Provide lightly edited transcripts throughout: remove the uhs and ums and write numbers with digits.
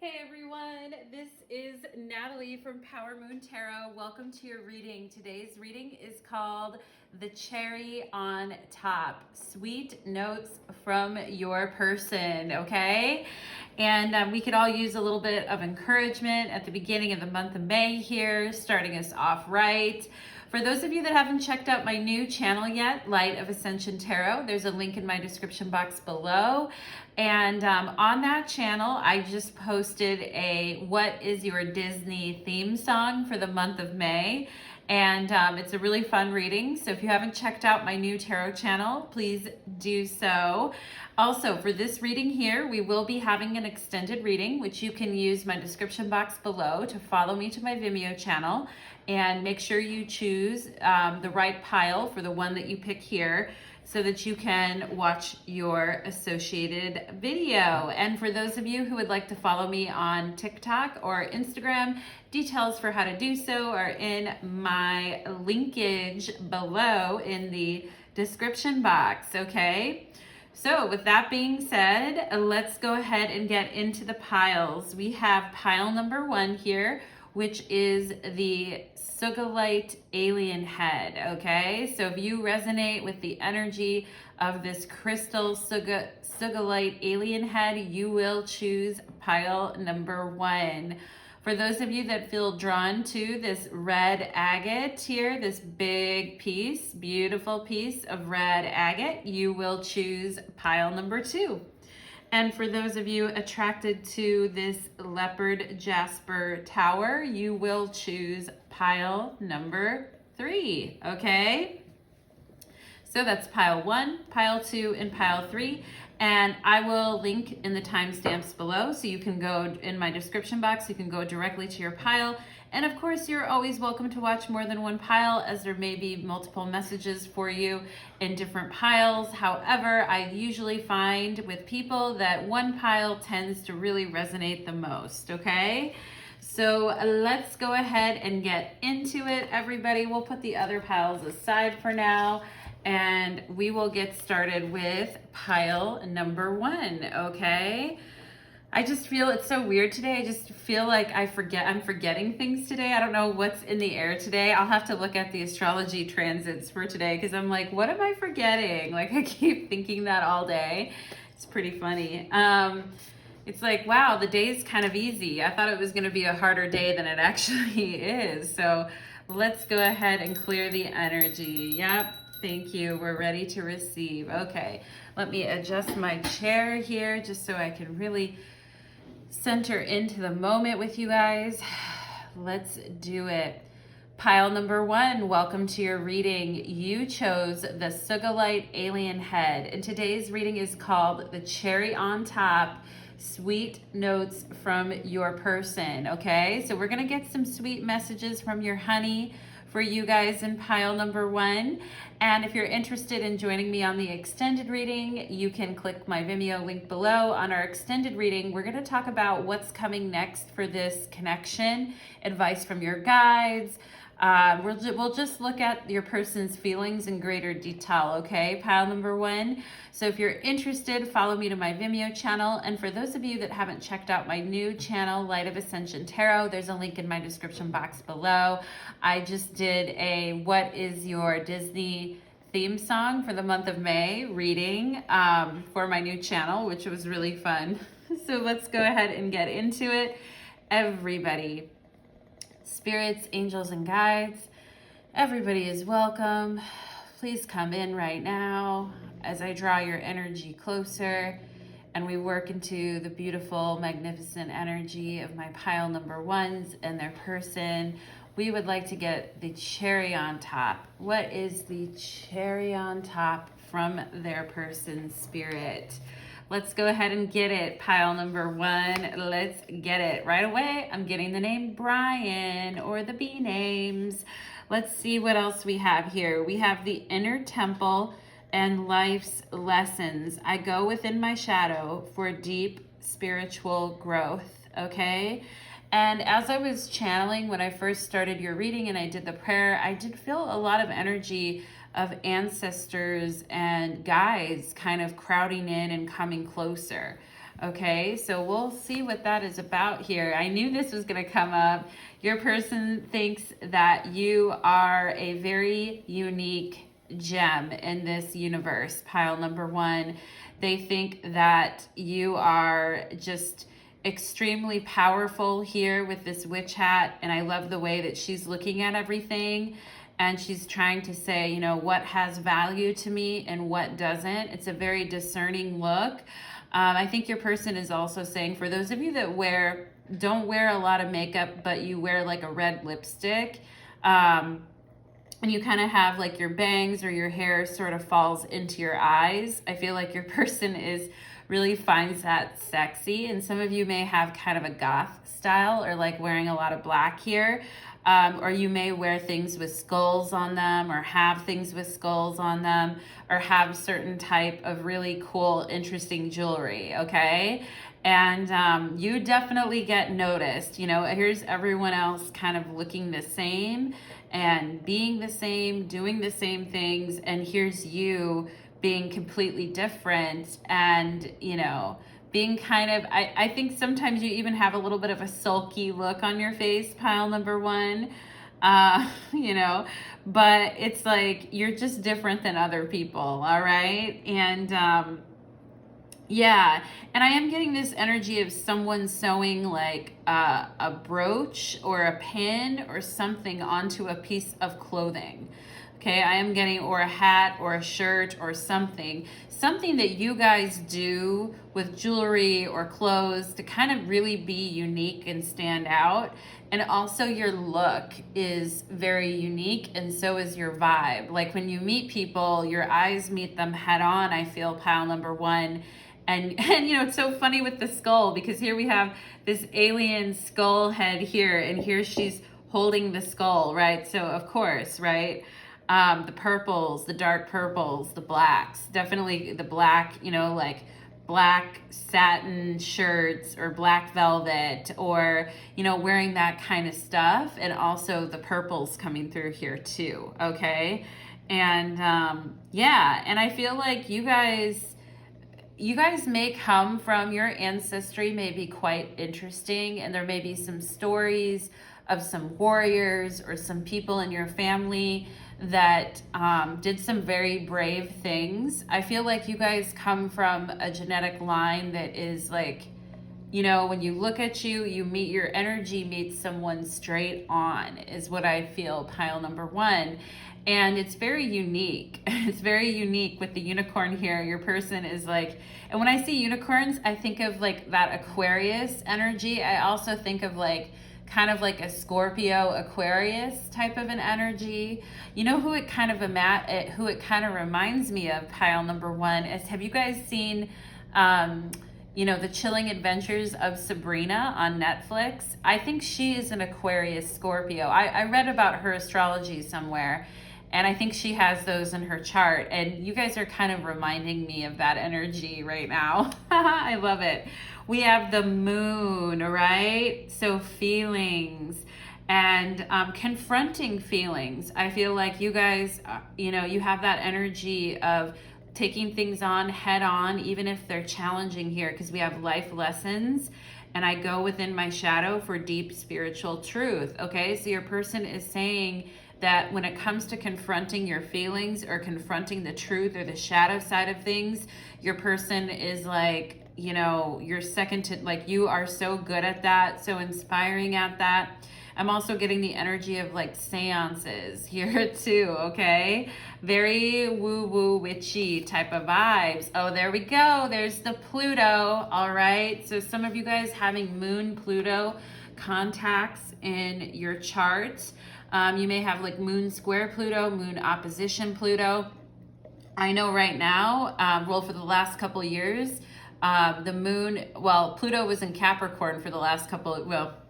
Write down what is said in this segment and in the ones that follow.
Hey everyone, this is Natalie from Power Moon Tarot. Welcome to your reading. Today's reading is called The Cherry on Top, Sweet Notes from Your Person, okay? And we could all use a little bit of encouragement at the beginning of the month of May here, starting us off right. For those of you that haven't checked out my new channel yet, Light of Ascension Tarot, there's a link in my description box below. And on that channel, I just posted a What is Your Disney theme song for the month of May. And it's a really fun reading. So if you haven't checked out my new tarot channel, please do so. Also, for this reading here, we will be having an extended reading, which you can use my description box below to follow me to my Vimeo channel. And make sure you choose the right pile for the one that you pick here so that you can watch your associated video. And for those of you who would like to follow me on TikTok or Instagram, details for how to do so are in my linkage below in the description box, okay? So with that being said, let's go ahead and get into the piles. We have pile number 1 here, which is the Sugilite alien head, okay? So if you resonate with the energy of this crystal Sugilite alien head, you will choose pile number 1. For those of you that feel drawn to this red agate here, this big piece, beautiful piece of red agate, you will choose pile number 2. And for those of you attracted to this Leopard Jasper tower, you will choose pile number 3, okay? So that's pile 1, pile 2, and pile 3. And I will link in the timestamps below, so you can go in my description box, you can go directly to your pile. And of course, you're always welcome to watch more than one pile, as there may be multiple messages for you in different piles. However, I usually find with people that one pile tends to really resonate the most, okay? So let's go ahead and get into it, everybody. We'll put the other piles aside for now, and we will get started with pile number 1, okay? I just feel it's so weird today. I just feel like I'm forgetting things today. I don't know what's in the air today. I'll have to look at the astrology transits for today because I'm like, what am I forgetting? Like I keep thinking that all day. It's pretty funny. It's like, wow, the day's kind of easy. I thought it was going to be a harder day than it actually is. So let's go ahead and clear the energy. Yep. Thank you. We're ready to receive. Okay. Let me adjust my chair here just so I can really center into the moment with you guys. Let's do it. Pile number 1, welcome to your reading. You chose the Sugilite alien head, and today's reading is called The Cherry on Top, Sweet Notes from Your Person, okay? So we're gonna get some sweet messages from your honey for you guys in pile number 1. And if you're interested in joining me on the extended reading, you can click my Vimeo link below. On our extended reading, we're going to talk about what's coming next for this connection, advice from your guides. We'll just look at your person's feelings in greater detail, okay? Pile number 1. So if you're interested, follow me to my Vimeo channel. And for those of you that haven't checked out my new channel, Light of Ascension Tarot, there's a link in my description box below. I just did a What is Your Disney theme song for the month of May reading for my new channel, which was really fun. So let's go ahead and get into it. Everybody, spirits, angels, and guides, everybody is welcome. Please come in right now as I draw your energy closer and we work into the beautiful, magnificent energy of my pile number 1s and their person. We would like to get the cherry on top. What is the cherry on top from their person's spirit? Let's go ahead and get it. Pile number 1, let's get it. Right away, I'm getting the name Brian or the B names. Let's see what else we have here. We have the inner temple and life's lessons. I go within my shadow for deep spiritual growth, okay? And as I was channeling when I first started your reading and I did the prayer, I did feel a lot of energy of ancestors and guides kind of crowding in and coming closer. Okay, so we'll see what that is about here. I knew this was going to come up. Your person thinks that you are a very unique gem in this universe, pile number one. They think that you are just extremely powerful here with this witch hat, and I love the way that she's looking at everything, and she's trying to say, you know, what has value to me and what doesn't. It's a very discerning look. I think your person is also saying, for those of you that don't wear a lot of makeup, but you wear like a red lipstick, and you kind of have like your bangs or your hair sort of falls into your eyes, I feel like your person really finds that sexy. And some of you may have kind of a goth style, or like wearing a lot of black here. Or you may wear things with skulls on them, or have things with skulls on them, or have certain type of really cool, interesting jewelry, okay? And you definitely get noticed. You know, here's everyone else kind of looking the same and being the same, doing the same things, and here's you being completely different, and, you know, being kind of, I think sometimes you even have a little bit of a sulky look on your face, pile number one, you know, but it's like you're just different than other people, all right? And yeah, and I am getting this energy of someone sewing like a brooch or a pin or something onto a piece of clothing. Okay, I am getting, or a hat or a shirt or something that you guys do with jewelry or clothes to kind of really be unique and stand out. And also your look is very unique, and so is your vibe. Like when you meet people, your eyes meet them head on, I feel, pile number one. And you know, it's so funny with the skull, because here we have this alien skull head here, and here she's holding the skull, right? So of course, right? The purples, the dark purples, the blacks, definitely the black, you know, like black satin shirts or black velvet, or, you know, wearing that kind of stuff. And also the purples coming through here too. Okay. And yeah, and I feel like you guys may come from, your ancestry may be quite interesting, and there may be some stories of some warriors or some people in your family that did some very brave things. I feel like you guys come from a genetic line that is like, you know, when you look at you, your energy meets someone straight on, is what I feel, pile number one. And it's very unique. It's very unique with the unicorn here. Your person is like, and when I see unicorns, I think of like that Aquarius energy. I also think of like, kind of like a Scorpio Aquarius type of an energy. You know who it kind of reminds me of, pile number one, is, have you guys seen you know, The Chilling Adventures of Sabrina on Netflix? I think she is an Aquarius Scorpio. I read about her astrology somewhere, and I think she has those in her chart, and you guys are kind of reminding me of that energy right now. I love it. We have the moon, right? So feelings and confronting feelings. I feel like you guys, you know, you have that energy of taking things on head on, even if they're challenging here, because we have life lessons, and I go within my shadow for deep spiritual truth. Okay, so your person is saying that when it comes to confronting your feelings or confronting the truth or the shadow side of things, your person is like, you know, you're second to, like, you are so good at that, so inspiring at that. I'm also getting the energy of like seances here too, okay? Very woo-woo witchy type of vibes. Oh, there we go. There's the Pluto, all right? So some of you guys having Moon Pluto contacts in your chart. You may have like Moon square Pluto, Moon opposition Pluto. I know right now, well, for the last couple of years, the moon, well, Pluto was in Capricorn for the last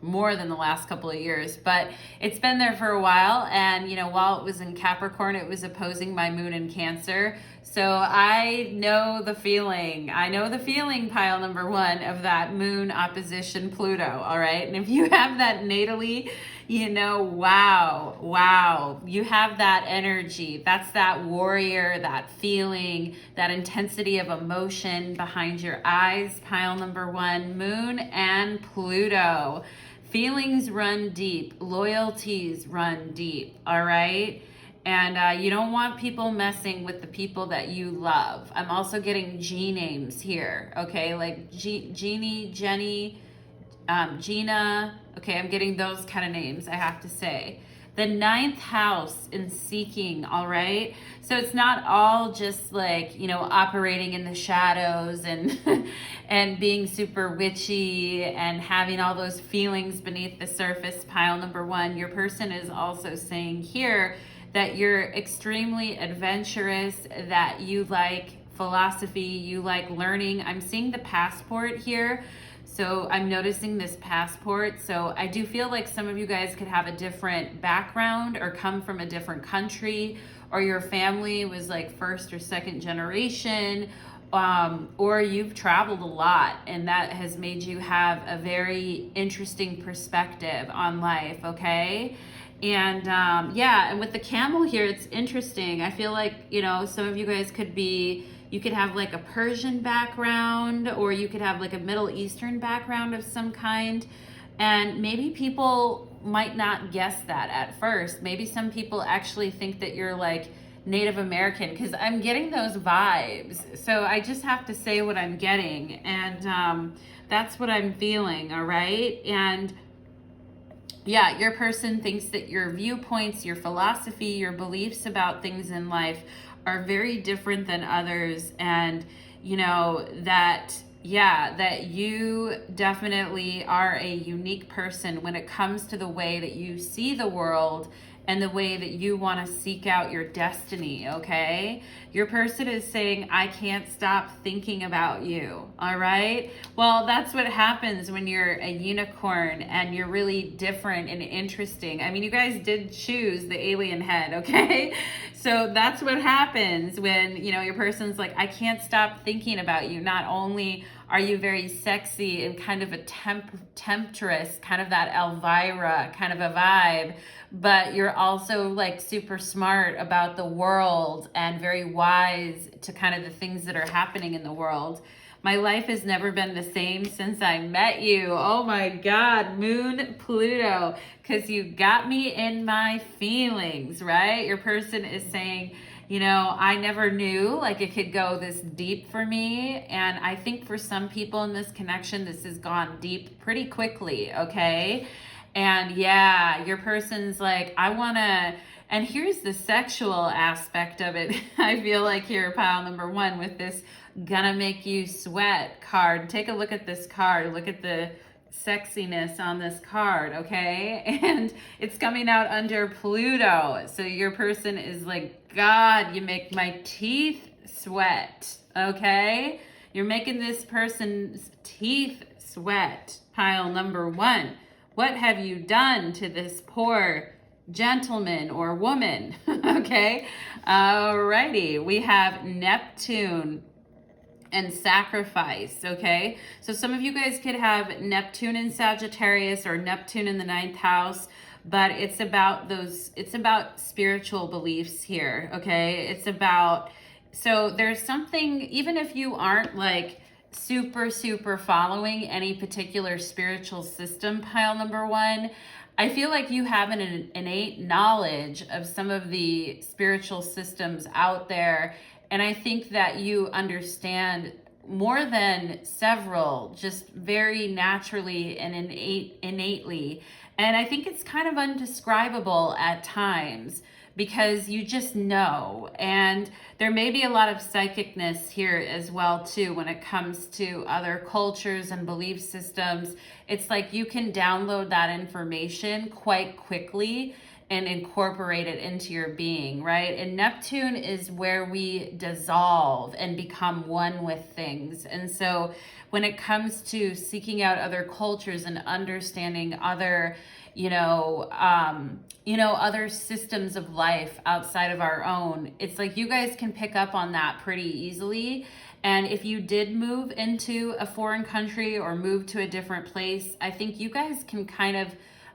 more than the last couple of years, but it's been there for a while. And, you know, while it was in Capricorn, it was opposing my moon in Cancer. So I know the feeling. I know the feeling, pile number one, of that moon opposition Pluto, all right? And if you have that natally, you know, wow, you have that energy. That's that warrior, that feeling, that intensity of emotion behind your eyes, pile number one, moon and Pluto. Feelings run deep, loyalties run deep, all right? And you don't want people messing with the people that you love. I'm also getting G names here, okay? Like Jeannie, Jenny, Gina. Okay, I'm getting those kind of names, I have to say. The ninth house in seeking, all right? So it's not all just like, you know, operating in the shadows and and being super witchy and having all those feelings beneath the surface, pile number one. Your person is also saying here that you're extremely adventurous, that you like philosophy, you like learning. I'm seeing the passport here. So I'm noticing this passport. So I do feel like some of you guys could have a different background or come from a different country, or your family was like first or second generation, or you've traveled a lot and that has made you have a very interesting perspective on life, okay? And yeah, and with the camel here, it's interesting. I feel like, you know, some of you guys could be, you could have like a Persian background, or you could have like a Middle Eastern background of some kind. And maybe people might not guess that at first. Maybe some people actually think that you're like Native American, because I'm getting those vibes. So I just have to say what I'm getting. And that's what I'm feeling, all right? And yeah, your person thinks that your viewpoints, your philosophy, your beliefs about things in life are very different than others. And, you know, that, yeah, that you definitely are a unique person when it comes to the way that you see the world and the way that you want to seek out your destiny, okay? Your person is saying, I can't stop thinking about you, all right? Well, that's what happens when you're a unicorn and you're really different and interesting. I mean, you guys did choose the alien head, okay? So that's what happens when, you know, your person's like, I can't stop thinking about you. Not only are you very sexy and kind of a temptress, kind of that Elvira kind of a vibe, but you're also like super smart about the world and very wise to kind of the things that are happening in the world. My life has never been the same since I met you. Oh my God, Moon Pluto, because you got me in my feelings, right? Your person is saying, you know, I never knew like it could go this deep for me. And I think for some people in this connection, this has gone deep pretty quickly, okay? And yeah, your person's like, I want to, and here's the sexual aspect of it. I feel like here, pile number one, with this gonna make you sweat card. Take a look at this card. Look at the sexiness on this card, okay? And it's coming out under Pluto. So your person is like, God, you make my teeth sweat, okay? You're making this person's teeth sweat, pile number one. What have you done to this poor gentleman or woman? Okay. Alrighty. We have Neptune and sacrifice. Okay. So some of you guys could have Neptune in Sagittarius or Neptune in the ninth house, but it's about spiritual beliefs here. Okay. It's about, so there's something, even if you aren't like super following any particular spiritual system, pile number one, I feel like you have an innate knowledge of some of the spiritual systems out there. And I think that you understand more than several, just very naturally and innately. And I think it's kind of undescribable at times, because you just know. And there may be a lot of psychicness here as well too when it comes to other cultures and belief systems. It's like you can download that information quite quickly and incorporate it into your being, right? And Neptune is where we dissolve and become one with things. And so when it comes to seeking out other cultures and understanding other, other systems of life outside of our own, it's like you guys can pick up on that pretty easily. And if you did move into a foreign country or move to a different place, I think you guys can kind of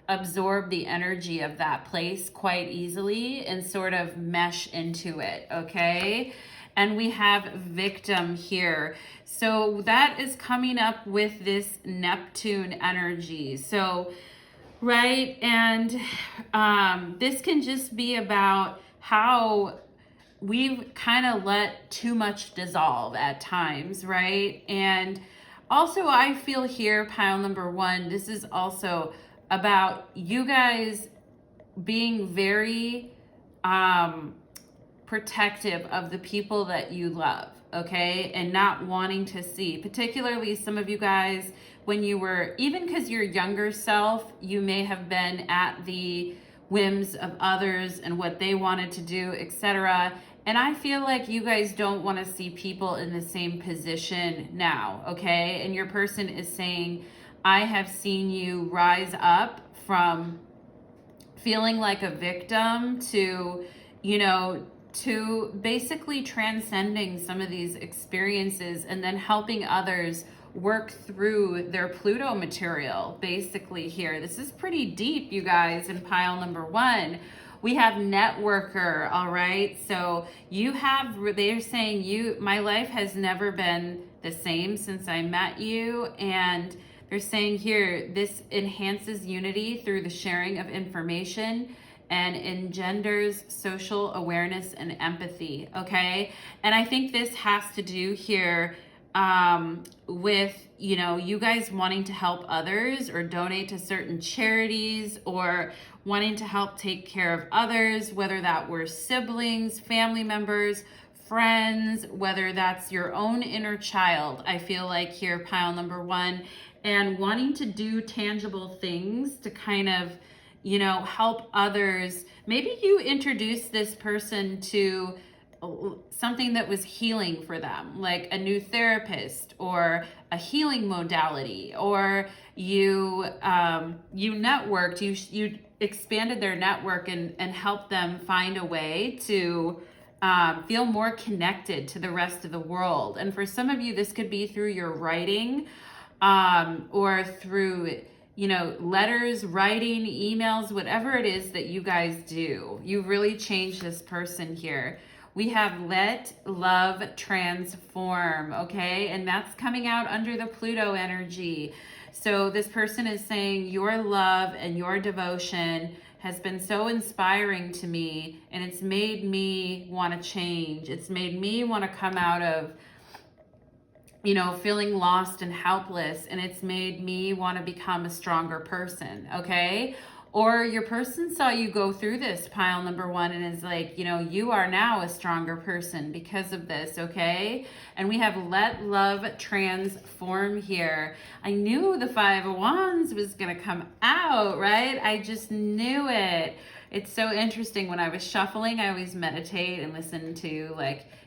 absorb the energy of that place quite easily and sort of mesh into it, okay? And we have victim here. So that is coming up with this Neptune energy. So, right, and this can just be about how we've kind of let too much dissolve at times, right? And also I feel here, pile number one, this is also about you guys being very protective of the people that you love, okay? And not wanting to see, particularly some of you guys, when you were, even because your younger self, you may have been at the whims of others and what they wanted to do, etc. And I feel like you guys don't want to see people in the same position now, okay? And your person is saying, I have seen you rise up from feeling like a victim to, to basically transcending some of these experiences and then helping others work through their Pluto material, basically here. This is pretty deep, you guys, in pile number one. We have networker, all right? So they're saying my life has never been the same since I met you. And they're saying here, this enhances unity through the sharing of information and engenders social awareness and empathy, okay? And I think this has to do here with, you guys wanting to help others or donate to certain charities or wanting to help take care of others, whether that were siblings, family members, friends, whether that's your own inner child. I feel like here, pile number one, and wanting to do tangible things to kind of, help others. Maybe you introduced this person to something that was healing for them, like a new therapist or a healing modality, or you networked, you expanded their network and helped them find a way to feel more connected to the rest of the world. And for some of you, this could be through your writing or through letters, writing, emails, whatever it is that you guys do. You really changed this person here. We have let love transform, okay? And that's coming out under the Pluto energy. So this person is saying your love and your devotion has been so inspiring to me, and it's made me want to change. It's made me want to come out of, feeling lost and helpless, and it's made me want to become a stronger person, okay? Or your person saw you go through this, pile number one, and is like, you are now a stronger person because of this, okay? And we have let love transform here. I knew the Five of Wands was going to come out, right? I just knew it. It's so interesting. When I was shuffling, I always meditate and listen to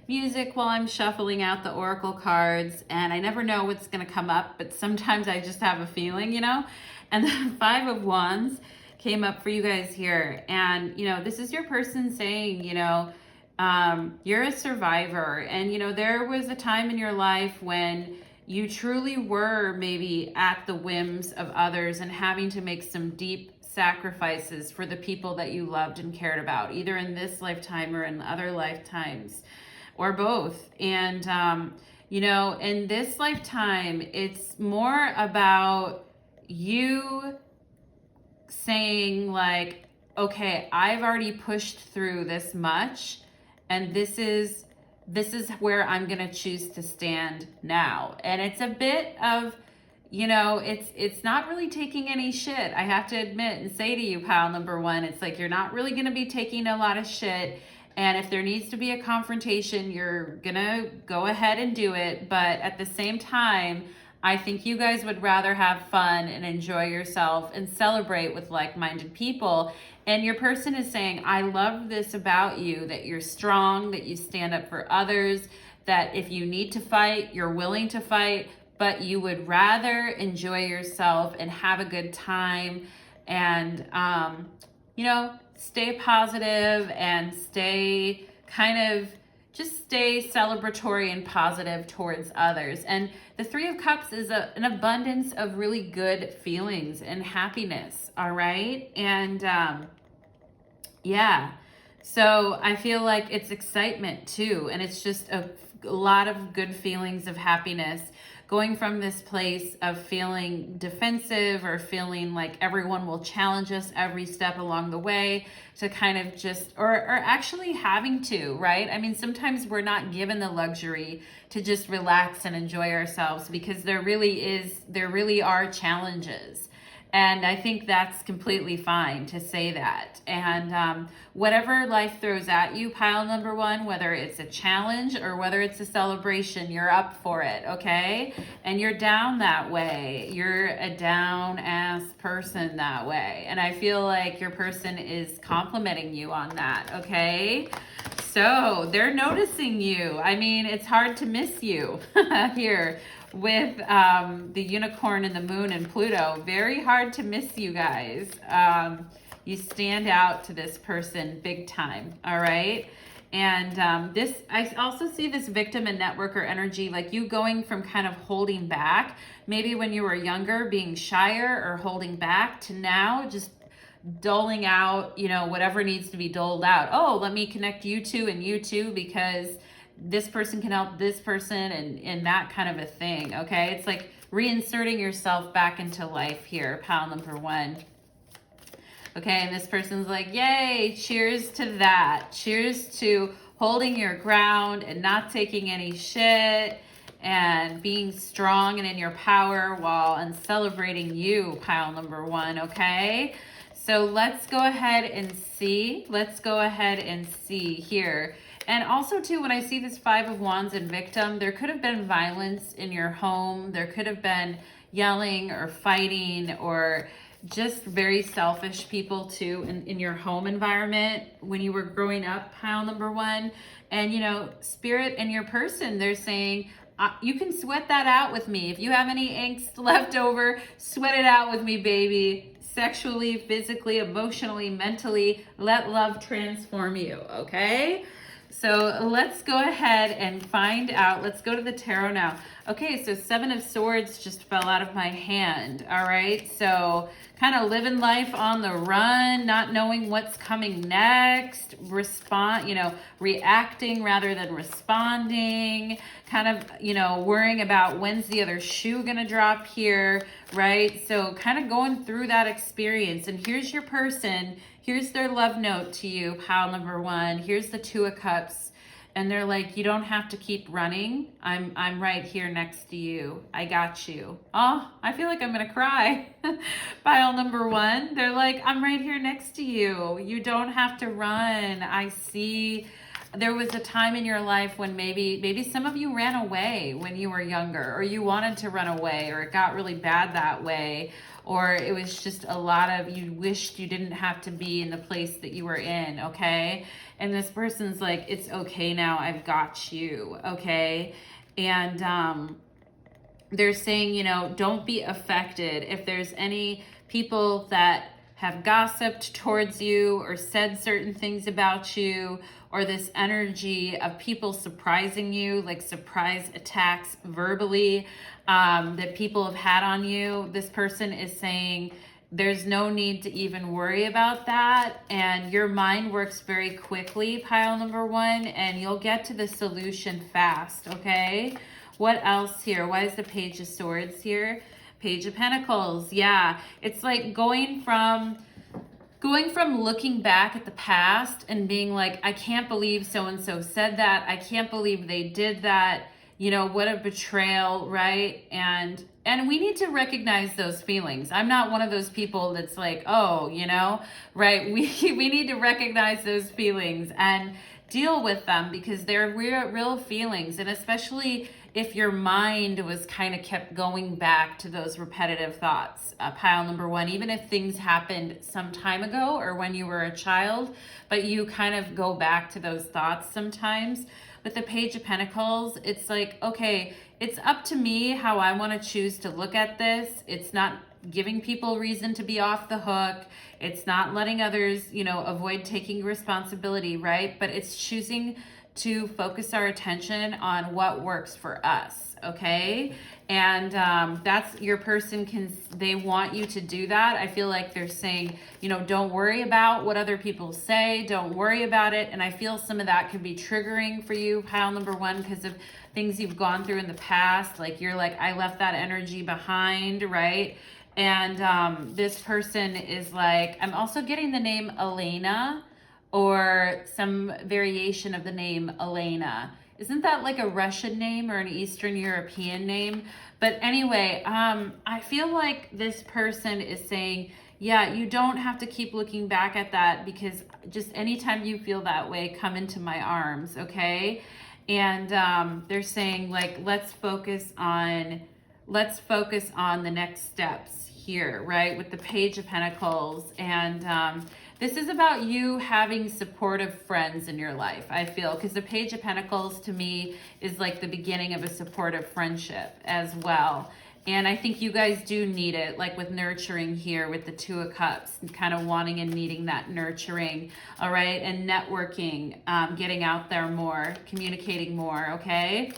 music while I'm shuffling out the oracle cards, and I never know what's going to come up, but sometimes I just have a feeling, And the Five of Wands came up for you guys here. And, this is your person saying, you're a survivor. And, there was a time in your life when you truly were maybe at the whims of others and having to make some deep sacrifices for the people that you loved and cared about, either in this lifetime or in other lifetimes or both. And, in this lifetime, it's more about you saying okay, I've already pushed through this much, and this is where I'm going to choose to stand now. And it's a bit of, it's not really taking any shit. I have to admit and say to you, pile number one, it's like, you're not really going to be taking a lot of shit. And if there needs to be a confrontation, you're going to go ahead and do it. But at the same time, I think you guys would rather have fun and enjoy yourself and celebrate with like-minded people. And your person is saying, I love this about you, that you're strong, that you stand up for others, that if you need to fight, you're willing to fight, but you would rather enjoy yourself and have a good time and, you know, stay positive and stay just stay celebratory and positive towards others. And the Three of Cups is an abundance of really good feelings and happiness, all right? And yeah, so I feel like it's excitement too, and it's just a lot of good feelings of happiness, going from this place of feeling defensive or feeling like everyone will challenge us every step along the way to kind of just, or actually having to, right? I mean, sometimes we're not given the luxury to just relax and enjoy ourselves because there really are challenges. And I think that's completely fine to say that. And whatever life throws at you, pile number one, whether it's a challenge or whether it's a celebration, you're up for it, okay? And you're down that way. You're a down-ass person that way. And I feel like your person is complimenting you on that, okay? So they're noticing you. I mean, it's hard to miss you here. With the unicorn and the moon and Pluto, very hard to miss you guys. You stand out to this person big time, all right? And I also see this victim and networker energy, like you going from kind of holding back, maybe when you were younger, being shyer or holding back, to now just doling out, you know, whatever needs to be doled out. Oh, let me connect you two because this person can help this person and that kind of a thing, okay? It's like reinserting yourself back into life here, pile number one. Okay, and this person's like, yay, cheers to that. Cheers to holding your ground and not taking any shit and being strong and in your power and celebrating you, pile number one, okay? So let's go ahead and see. Let's go ahead and see here. And also, too, when I see this Five of Wands and victim, there could have been violence in your home. There could have been yelling or fighting or just very selfish people, too, in your home environment when you were growing up, pile number one. And, you know, spirit and your person, they're saying, you can sweat that out with me. If you have any angst left over, sweat it out with me, baby. Sexually, physically, emotionally, mentally, let love transform you, okay? So let's go ahead and find out. Let's go to the tarot now. Okay, so Seven of Swords just fell out of my hand, all right? So kind of living life on the run, not knowing what's coming next, reacting rather than responding, kind of, you know, worrying about when's the other shoe gonna drop here, right? So kind of going through that experience. And here's your person. Here's their love note to you, pile number one. Here's the Two of Cups. And they're like, you don't have to keep running. I'm right here next to you. I got you. Oh, I feel like I'm gonna cry. Pile number one. They're like, I'm right here next to you. You don't have to run. I see. There was a time in your life when maybe some of you ran away when you were younger, or you wanted to run away, or it got really bad that way, or it was just a lot of, you wished you didn't have to be in the place that you were in, okay? And this person's like, it's okay now, I've got you, okay? And they're saying, you know, don't be affected. If there's any people that have gossiped towards you or said certain things about you, or this energy of people surprising you, like surprise attacks verbally, that people have had on you, this person is saying there's no need to even worry about that. And your mind works very quickly, pile number one, and you'll get to the solution fast, okay? What else here? Why is the Page of Swords here? Page of Pentacles, yeah. It's like going from looking back at the past and being like, I can't believe so-and-so said that. I can't believe they did that. You know, what a betrayal, right? And we need to recognize those feelings. I'm not one of those people that's like, oh, you know, right? We need to recognize those feelings and deal with them because they're real feelings. And especially if your mind was kind of kept going back to those repetitive thoughts. Pile number one, even if things happened some time ago or when you were a child, but you kind of go back to those thoughts sometimes. With the Page of Pentacles, it's like, okay, it's up to me how I want to choose to look at this. It's not giving people reason to be off the hook. It's not letting others, you know, avoid taking responsibility, right? But it's choosing to focus our attention on what works for us, okay? And that's, your person they want you to do that. I feel like they're saying, you know, don't worry about what other people say, don't worry about it. And I feel some of that can be triggering for you, pile number one, because of things you've gone through in the past. Like, you're like, I left that energy behind, right? And this person is like, I'm also getting the name Elena, or some variation of the name Elena. Isn't that like a Russian name or an Eastern European name? But anyway, I feel like this person is saying, yeah, you don't have to keep looking back at that, because just anytime you feel that way, come into my arms, okay? And they're saying, like, let's focus on the next steps here, right? With the Page of Pentacles. And this is about you having supportive friends in your life, I feel, because the Page of Pentacles to me is like the beginning of a supportive friendship as well. And I think you guys do need it, like with nurturing here with the Two of Cups, and kind of wanting and needing that nurturing, all right? And networking, getting out there more, communicating more, okay?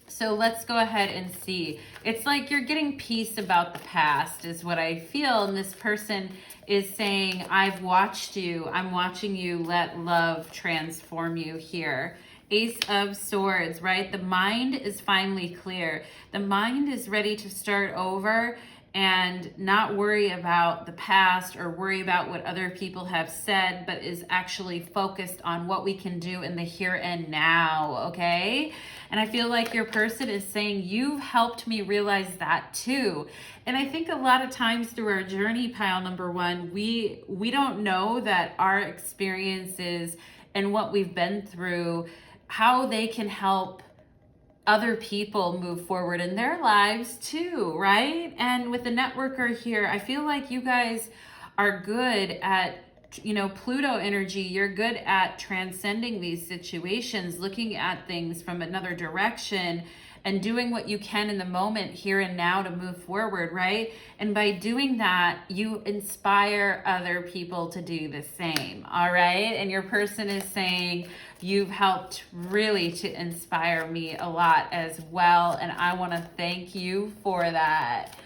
So let's go ahead and see. It's like you're getting peace about the past is what I feel. And this person is saying, I've watched you. I'm watching you let love transform you here. Ace of Swords, right? The mind is finally clear. The mind is ready to start over and not worry about the past or worry about what other people have said, but is actually focused on what we can do in the here and now, okay? And I feel like your person is saying, you've helped me realize that too. And I think a lot of times through our journey, pile number one, we don't know that our experiences and what we've been through, how they can help other people move forward in their lives too, right? And with the networker here, I feel like you guys are good at, you know, Pluto energy. You're good at transcending these situations, looking at things from another direction and doing what you can in the moment, here and now, to move forward, right? And by doing that, you inspire other people to do the same, all right? And your person is saying, you've helped really to inspire me a lot as well, and I want to thank you for that.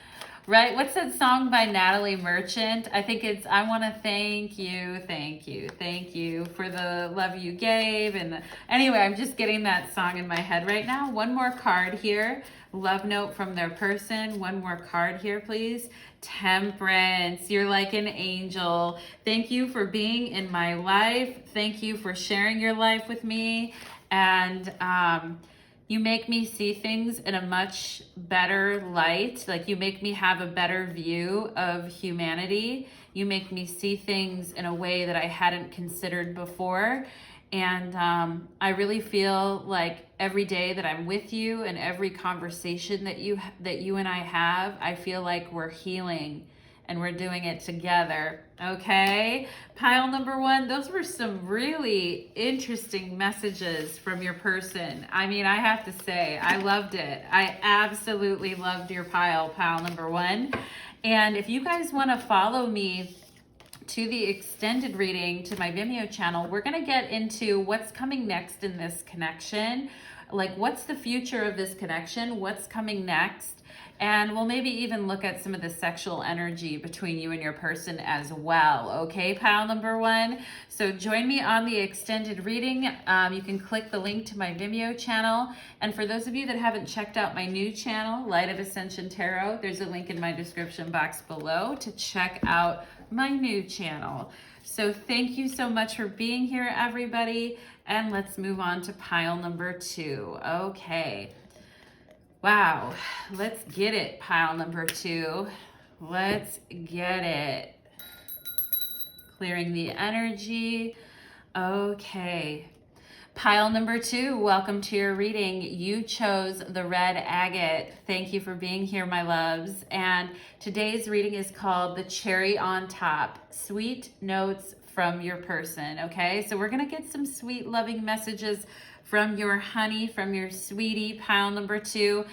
Right? What's that song by Natalie Merchant? I think it's, I want to thank you for the love you gave. And anyway, I'm just getting that song in my head right now. One more card here. Love note from their person. One more card here, please. Temperance. You're like an angel. Thank you for being in my life. Thank you for sharing your life with me. And you make me see things in a much better light. Like, you make me have a better view of humanity. You make me see things in a way that I hadn't considered before. And I really feel like every day that I'm with you and every conversation that you and I have, I feel like we're healing and we're doing it together, okay? Pile number one, those were some really interesting messages from your person. I mean, I have to say, I loved it. I absolutely loved your pile number one. And if you guys want to follow me to the extended reading to my Vimeo channel, we're going to get into what's coming next in this connection. Like, what's the future of this connection? What's coming next? And we'll maybe even look at some of the sexual energy between you and your person as well. Okay, pile number one. So join me on the extended reading. You can click the link to my Vimeo channel. And for those of you that haven't checked out my new channel, Light of Ascension Tarot, there's a link in my description box below to check out my new channel. So thank you so much for being here, everybody. And let's move on to pile number two. Okay. Wow, let's get it, pile number two. Let's get it. Clearing the energy. Okay. Pile number 2, welcome to your reading. You chose the red agate. Thank you for being here, my loves. And today's reading is called The Cherry on Top, Sweet Notes from Your Person, okay? So we're gonna get some sweet, loving messages from your honey, from your sweetie, pile number 2.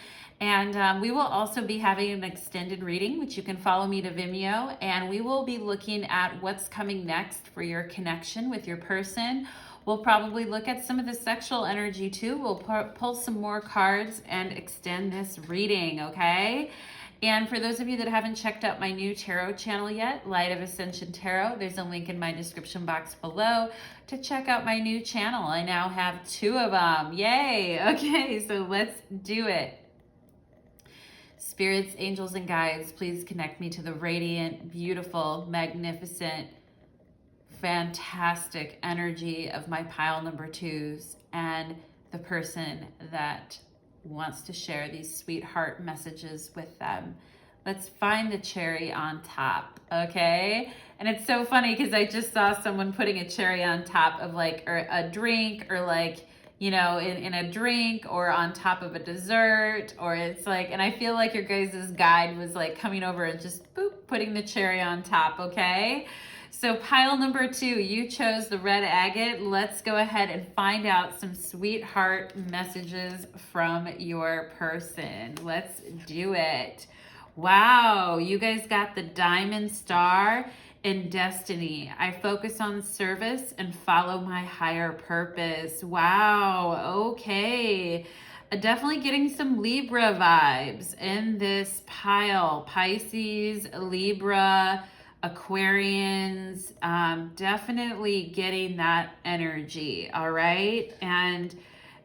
And we will also be having an extended reading, which you can follow me to Vimeo, and we will be looking at what's coming next for your connection with your person. We'll probably look at some of the sexual energy too. We'll pull some more cards and extend this reading, okay? And for those of you that haven't checked out my new tarot channel yet, Light of Ascension Tarot, there's a link in my description box below to check out my new channel. I now have 2 of them. Yay! Okay, so let's do it. Spirits, angels, and guides, please connect me to the radiant, beautiful, magnificent, fantastic energy of my pile number 2s and the person that wants to share these sweetheart messages with them. Let's find the cherry on top, okay? And it's so funny because I just saw someone putting a cherry on top of like or a drink, or like, you know, in a drink, or on top of a dessert, or it's like, and I feel like your guys' guide was like coming over and just boop, putting the cherry on top, okay? So pile number 2, you chose the red agate. Let's go ahead and find out some sweetheart messages from your person. Let's do it. Wow, you guys got the diamond star in destiny. I focus on service and follow my higher purpose. Wow, okay. Definitely getting some Libra vibes in this pile. Pisces, Libra, Aquarians, definitely getting that energy, all right? And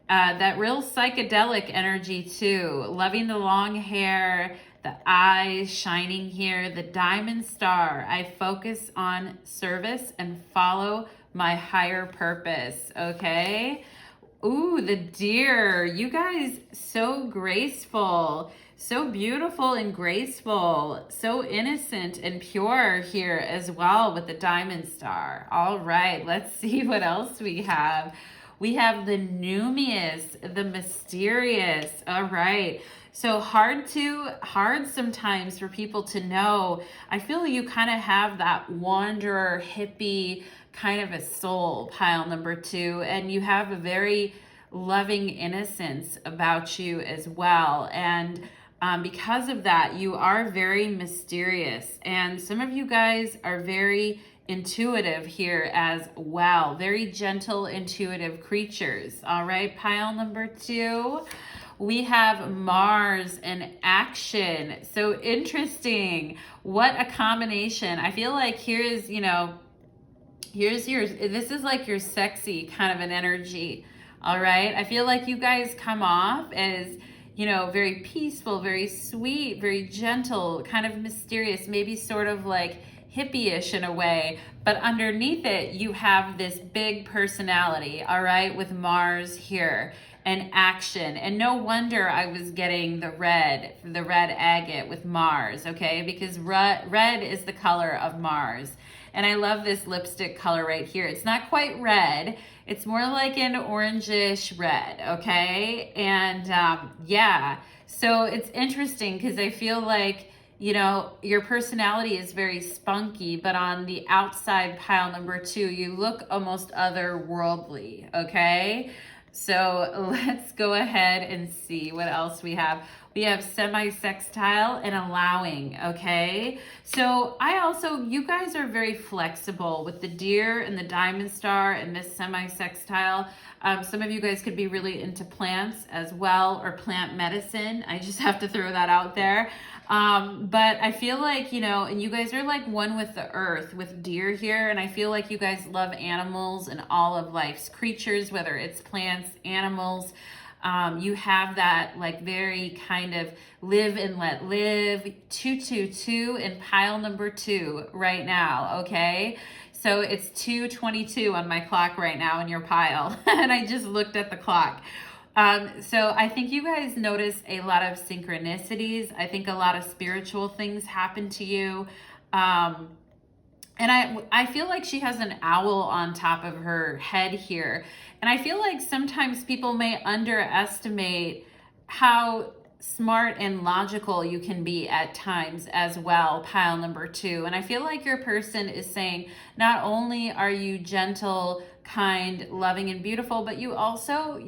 that real psychedelic energy too. Loving the long hair, the eyes shining here, the diamond star. I focus on service and follow my higher purpose, okay? Ooh, the deer. You guys, so graceful, so beautiful and graceful, so innocent and pure here as well with the diamond star. All right, let's see what else we have. We have the numinous, the mysterious. All right. So hard sometimes for people to know. I feel you kind of have that wanderer, hippie kind of a soul, pile number 2, and you have a very loving innocence about you as well. And because of that, you are very mysterious. And some of you guys are very intuitive here as well. Very gentle, intuitive creatures. All right, pile number 2. We have Mars in action. So interesting. What a combination. I feel like here's, you know, this is like your sexy kind of an energy. All right. I feel like you guys come off as, you know, very peaceful, very sweet, very gentle, kind of mysterious, maybe sort of like hippie-ish in a way, but underneath it, you have this big personality, all right, with Mars here and action. And no wonder I was getting the red agate with Mars, okay, because red is the color of Mars. And I love this lipstick color right here. It's not quite red. It's more like an orangish red, okay? And yeah, so it's interesting because I feel like, you know, your personality is very spunky, but on the outside, pile number 2, you look almost otherworldly, okay? So let's go ahead and see what else we have. We have semi-sextile and allowing, okay? So you guys are very flexible with the deer and the diamond star and this semi-sextile. Some of you guys could be really into plants as well, or plant medicine. I just have to throw that out there. But I feel like, you know, and you guys are like one with the earth, with deer here. And I feel like you guys love animals and all of life's creatures, whether it's plants, animals. You have that like very kind of live and let live, 222 in pile number 2 right now, okay? So it's 2:22 on my clock right now in your pile, and I just looked at the clock. So I think you guys notice a lot of synchronicities. I think a lot of spiritual things happen to you. And I feel like she has an owl on top of her head here. And I feel like sometimes people may underestimate how smart and logical you can be at times as well, pile number 2. And I feel like your person is saying, not only are you gentle, kind, loving, and beautiful, but you also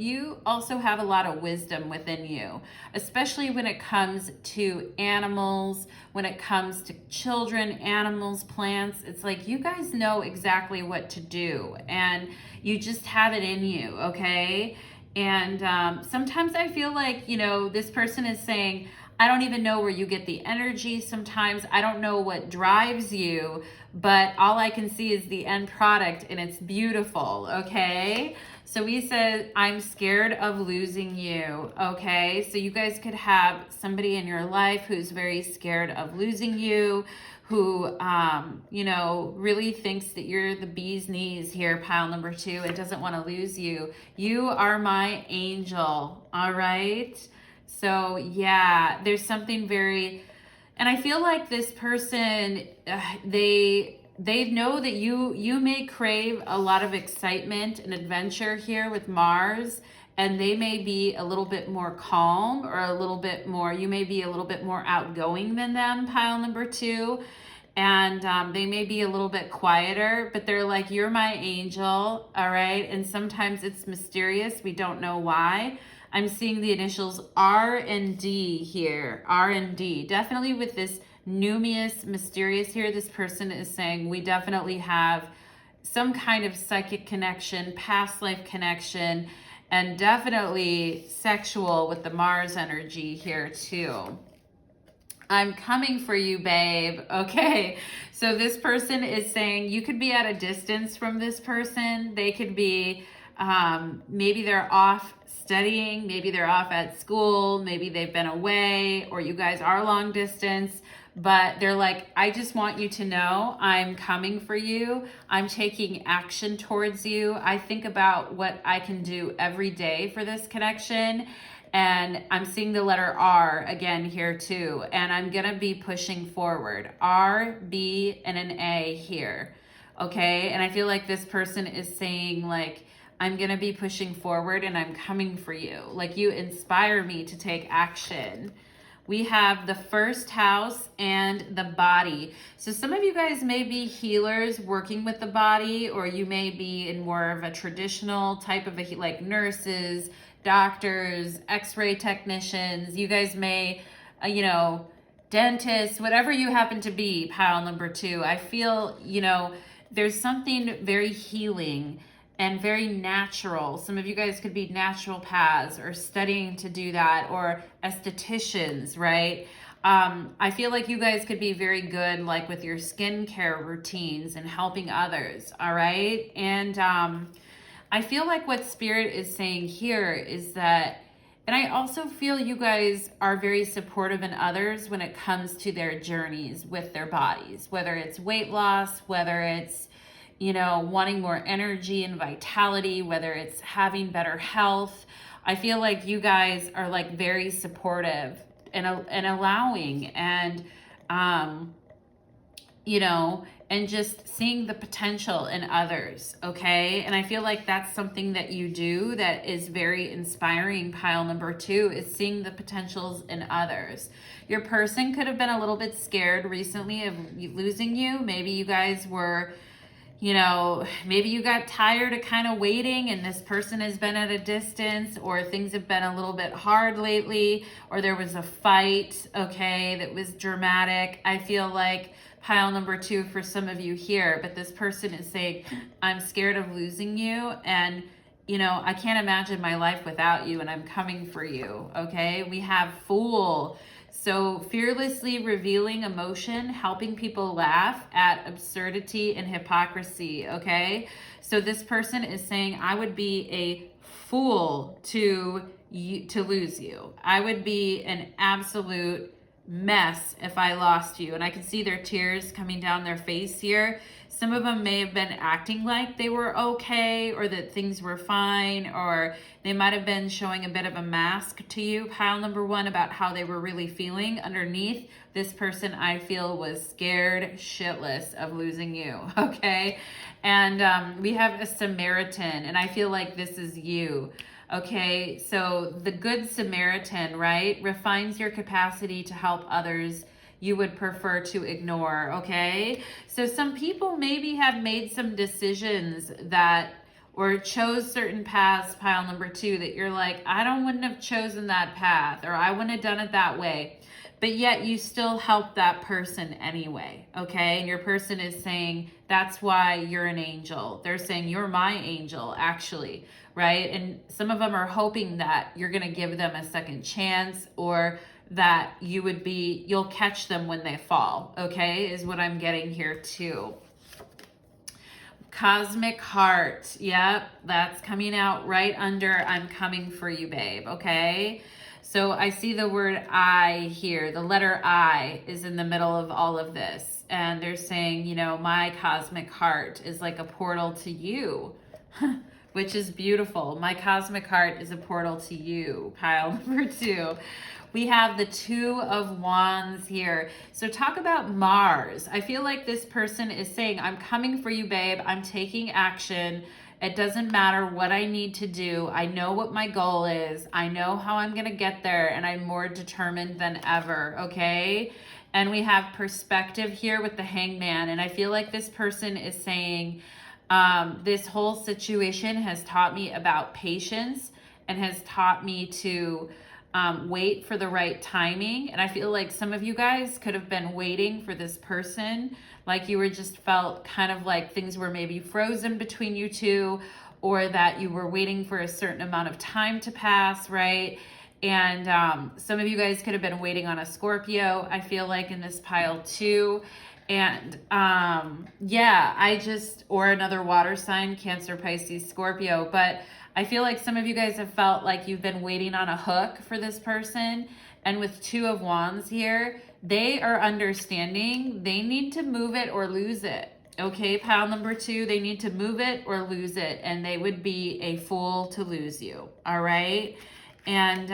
have a lot of wisdom within you, especially when it comes to animals, when it comes to children, animals, plants. It's like you guys know exactly what to do, and you just have it in you, okay? And sometimes I feel like, this person is saying, I don't even know where you get the energy. Sometimes I don't know what drives you, but all I can see is the end product, and it's beautiful, okay? So we said, I'm scared of losing you, okay? So you guys could have somebody in your life who's very scared of losing you, who, really thinks that you're the bee's knees here, pile number 2, and doesn't want to lose you. You are my angel, all right? So yeah, there's something very, and I feel like this person, they know that you may crave a lot of excitement and adventure here with Mars, and they may be a little bit more calm, or you may be a little bit more outgoing than them, pile number 2. And they may be a little bit quieter, but they're like, you're my angel, all right? And sometimes it's mysterious. We don't know why. I'm seeing the initials R and D here, R and D. Definitely with this numinous, mysterious here, this person is saying we definitely have some kind of psychic connection, past life connection, and definitely sexual with the Mars energy here too. I'm coming for you, babe. Okay, so this person is saying you could be at a distance from this person. They could be, maybe they're off studying, maybe they're off at school, maybe they've been away, or you guys are long distance, but they're like, I just want you to know I'm coming for you. I'm taking action towards you. I think about what I can do every day for this connection. And I'm seeing the letter R again here too. And I'm going to be pushing forward. R, B, and an A here. Okay. And I feel like this person is saying like, I'm going to be pushing forward and I'm coming for you. Like you inspire me to take action. We have the first house and the body. So some of you guys may be healers working with the body, or you may be in more of a traditional type of like nurses, doctors, x-ray technicians. You guys may, dentists, whatever you happen to be, pile number 2. I feel, there's something very healing and very natural. Some of you guys could be naturopaths or studying to do that, or estheticians, right? I feel like you guys could be very good like with your skincare routines and helping others, all right? And I feel like what Spirit is saying here is that, and I also feel you guys are very supportive in others when it comes to their journeys with their bodies, whether it's weight loss, whether it's, wanting more energy and vitality, whether it's having better health. I feel like you guys are like very supportive and allowing and, and just seeing the potential in others, okay? And I feel like that's something that you do that is very inspiring, pile number 2, is seeing the potentials in others. Your person could have been a little bit scared recently of losing you. Maybe you guys were, maybe you got tired of kind of waiting and this person has been at a distance, or things have been a little bit hard lately, or there was a fight, okay, that was dramatic. I feel like pile number 2 for some of you here, but this person is saying, I'm scared of losing you, and I can't imagine my life without you, and I'm coming for you, okay? We have Fool. So fearlessly revealing emotion, helping people laugh at absurdity and hypocrisy, okay? So this person is saying, I would be a fool to lose you. I would be an absolute mess if I lost you. And I can see their tears coming down their face here. Some of them may have been acting like they were okay, or that things were fine, or they might have been showing a bit of a mask to you, pile number one, about how they were really feeling. Underneath, this person, I feel, was scared shitless of losing you, okay? And we have a Samaritan, and I feel like this is you. Okay, so the Good Samaritan, right, refines your capacity to help others you would prefer to ignore, okay? So some people maybe have made some decisions that, or chose certain paths, pile number two, that you're like, wouldn't have chosen that path, or I wouldn't have done it that way. But yet you still help that person anyway, okay? And your person is saying, that's why you're an angel. They're saying, you're my angel, actually, right? And some of them are hoping that you're gonna give them a second chance, or that you'll catch them when they fall, okay? Is what I'm getting here too. Cosmic Heart, yep, that's coming out right under I'm coming for you, babe, okay? So I see the word I here. The letter I is in the middle of all of this. And they're saying, my cosmic heart is like a portal to you, which is beautiful. My cosmic heart is a portal to you, pile number two. We have the Two of Wands here. So talk about Mars. I feel like this person is saying, I'm coming for you, babe. I'm taking action. It doesn't matter what I need to do. I know what my goal is. I know how I'm going to get there, and I'm more determined than ever, okay? And we have perspective here with the Hangman, and I feel like this person is saying, this whole situation has taught me about patience and has taught me to wait for the right timing. And I feel like some of you guys could have been waiting for this person, like you were just felt kind of like things were maybe frozen between you two, or that you were waiting for a certain amount of time to pass, right? And some of you guys could have been waiting on a Scorpio, I feel like, in this pile too. And or another water sign, Cancer, Pisces, Scorpio. But I feel like some of you guys have felt like you've been waiting on a hook for this person. And with Two of Wands here, they are understanding they need to move it or lose it. Okay, pile number two, they need to move it or lose it. And they would be a fool to lose you. All right. And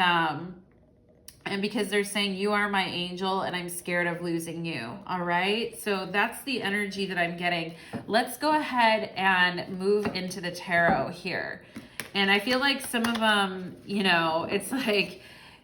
because they're saying, you are my angel and I'm scared of losing you. All right. So that's the energy that I'm getting. Let's go ahead and move into the tarot here. And I feel like some of them, it's like,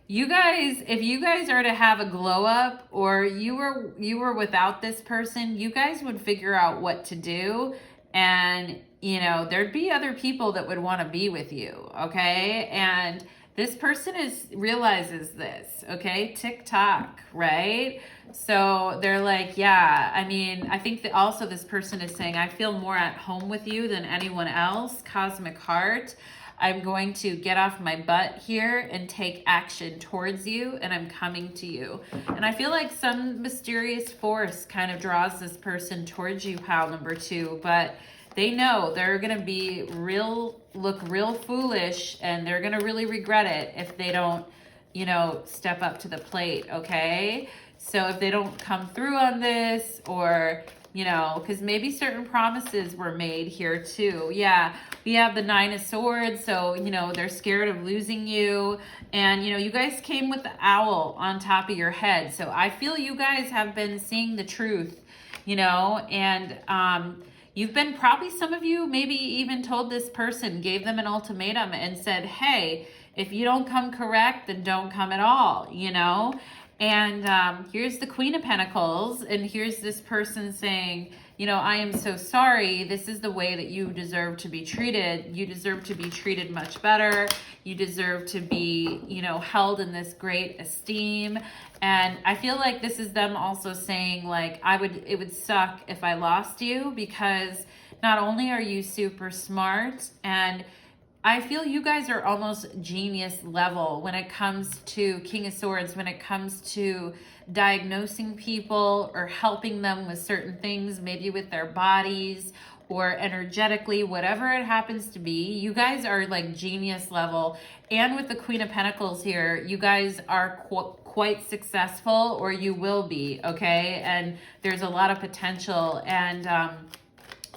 you guys, if you guys are to have a glow up, or you were without this person, you guys would figure out what to do. And, there'd be other people that would want to be with you. Okay. And this person realizes this, okay? Tik Tok, right? So they're like, yeah, I think that also this person is saying, I feel more at home with you than anyone else, cosmic heart. I'm going to get off my butt here and take action towards you, and I'm coming to you. And I feel like some mysterious force kind of draws this person towards you, pile number two, but they know they're going to look real foolish, and they're going to really regret it if they don't, step up to the plate, okay? So if they don't come through on this, or, because maybe certain promises were made here too. Yeah, we have the Nine of Swords, so, they're scared of losing you. And, you guys came with the owl on top of your head. So I feel you guys have been seeing the truth, and, you've been probably, some of you maybe even told this person, gave them an ultimatum and said, hey, if you don't come correct, then don't come at all, And here's the Queen of Pentacles, and here's this person saying, I am so sorry. This is the way that you deserve to be treated. You deserve to be treated much better. You deserve to be, held in this great esteem. And I feel like this is them also saying, like, it would suck if I lost you, because not only are you super smart, and I feel you guys are almost genius level when it comes to King of Swords, when it comes to diagnosing people or helping them with certain things, maybe with their bodies or energetically, whatever it happens to be. You guys are like genius level. And with the Queen of Pentacles here, you guys are quite successful, or you will be, okay? And there's a lot of potential, and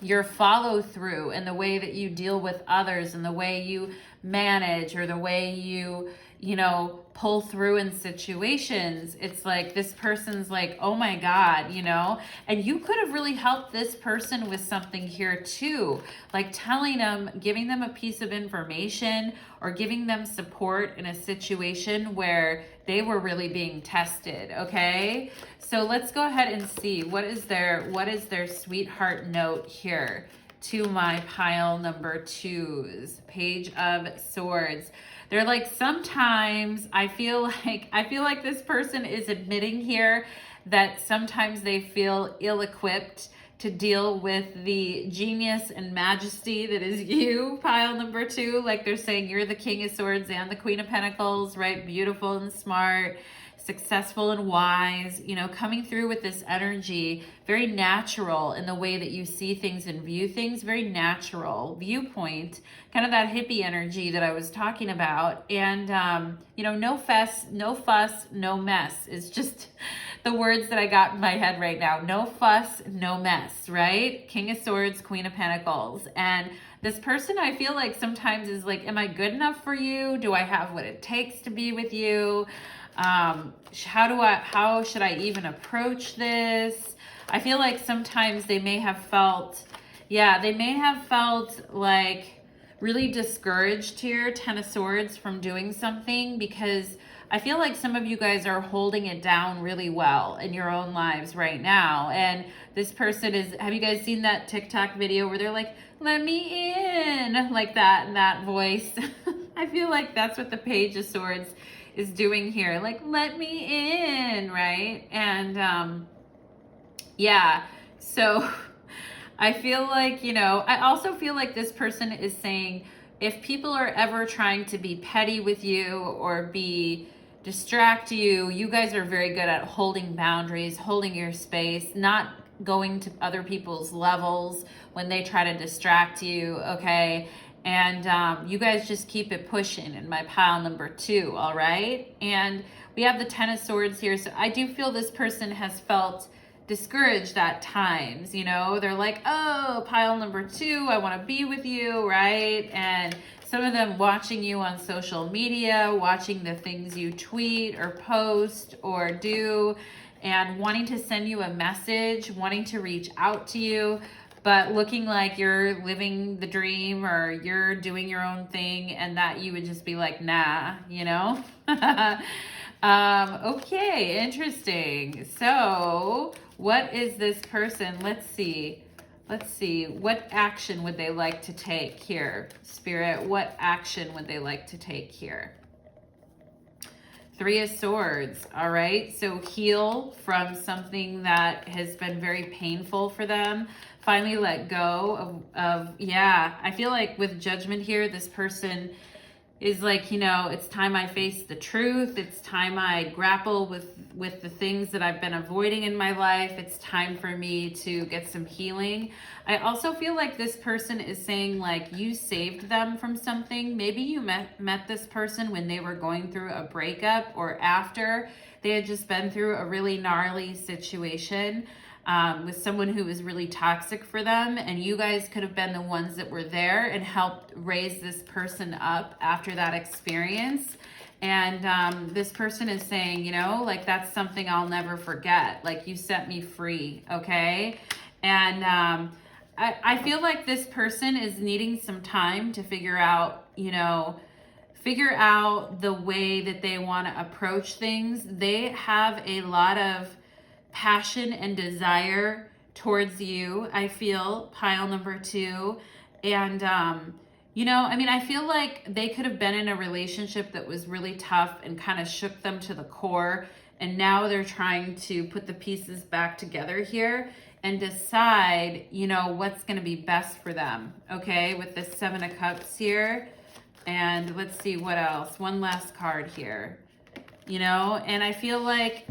your follow through and the way that you deal with others and the way you manage, or the way you know, pull through in situations. It's like this person's like, oh my God, you know, and you could have really helped this person with something here too, like telling them, giving them a piece of information, or giving them support in a situation where they were really being tested. Okay, so let's go ahead and see what is their sweetheart note here to my pile number 2s. Page of Swords. They're like, sometimes I feel like this person is admitting here that sometimes they feel ill-equipped to deal with the genius and majesty that is you, pile number 2. Like they're saying you're the King of Swords and the Queen of Pentacles, right? Beautiful and smart, successful and wise, you know, coming through with this energy, very natural in the way that you see things and view things, very natural viewpoint, kind of that hippie energy that I was talking about. And, you know, no fuss, no mess is just the words that I got in my head right now. No fuss, no mess, right? King of Swords, Queen of Pentacles. And this person, I feel like sometimes is like, am I good enough for you? Do I have what it takes to be with you? How should I even approach this? I feel like sometimes they may have felt, like really discouraged here, Ten of Swords, from doing something, because I feel like some of you guys are holding it down really well in your own lives right now. And this person is, have you guys seen that TikTok video where they're like, let me in, like that, in that voice? I feel like that's what the Page of Swords is doing here, like, let me in, right? And yeah, so I feel like, you know, I also feel like this person is saying, if people are ever trying to be petty with you or distract you, you guys are very good at holding boundaries, holding your space, not going to other people's levels when they try to distract you, okay? And you guys just keep it pushing in my pile number 2, all right? And we have the Ten of Swords here. So I do feel this person has felt discouraged at times, you know? They're like, oh, pile number 2, I want to be with you, right? And some of them watching you on social media, watching the things you tweet or post or do, and wanting to send you a message, wanting to reach out to you, but looking like you're living the dream or you're doing your own thing, and that you would just be like, nah, you know? Okay, interesting. So what is this person? Let's see. What action would they like to take here? Spirit, what action would they like to take here? Three of Swords, all right? So heal from something that has been very painful for them. Finally let go of yeah, I feel like with Judgment here, this person is like, you know, it's time I face the truth. It's time I grapple with the things that I've been avoiding in my life. It's time for me to get some healing. I also feel like this person is saying, like, you saved them from something. Maybe you met this person when they were going through a breakup, or after they had just been through a really gnarly situation with someone who was really toxic for them, and you guys could have been the ones that were there and helped raise this person up after that experience. And this person is saying, you know, like, that's something I'll never forget. Like, you set me free, okay? And I feel like this person is needing some time to figure out, you know, the way that they want to approach things. They have a lot of passion and desire towards you, I feel, pile number 2. And you know, I mean, I feel like they could have been in a relationship that was really tough and kind of shook them to the core, and now they're trying to put the pieces back together here and decide, you know, what's going to be best for them, okay, with the Seven of Cups here. And let's see what else. One last card here. You know, and I feel like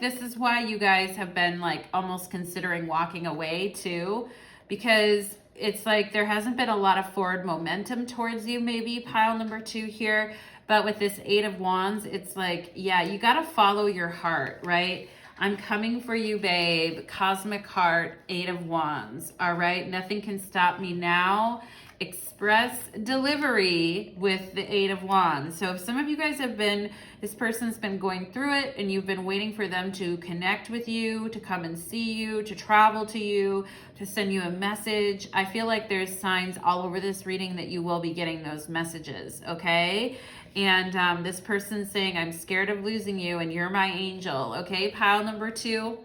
this is why you guys have been, like, almost considering walking away too, because it's like there hasn't been a lot of forward momentum towards you, maybe, pile number 2 here, But with this Eight of Wands, it's like, yeah, you got to follow your heart, right? I'm coming for you, babe. Cosmic Heart, Eight of Wands. All right. Nothing can stop me now. Express delivery with the Eight of Wands. So if some of you guys have been, this person's been going through it and you've been waiting for them to connect with you, to come and see you, to travel to you, to send you a message, I feel like there's signs all over this reading that you will be getting those messages, okay? And this person's saying, I'm scared of losing you and you're my angel, okay? Pile number 2.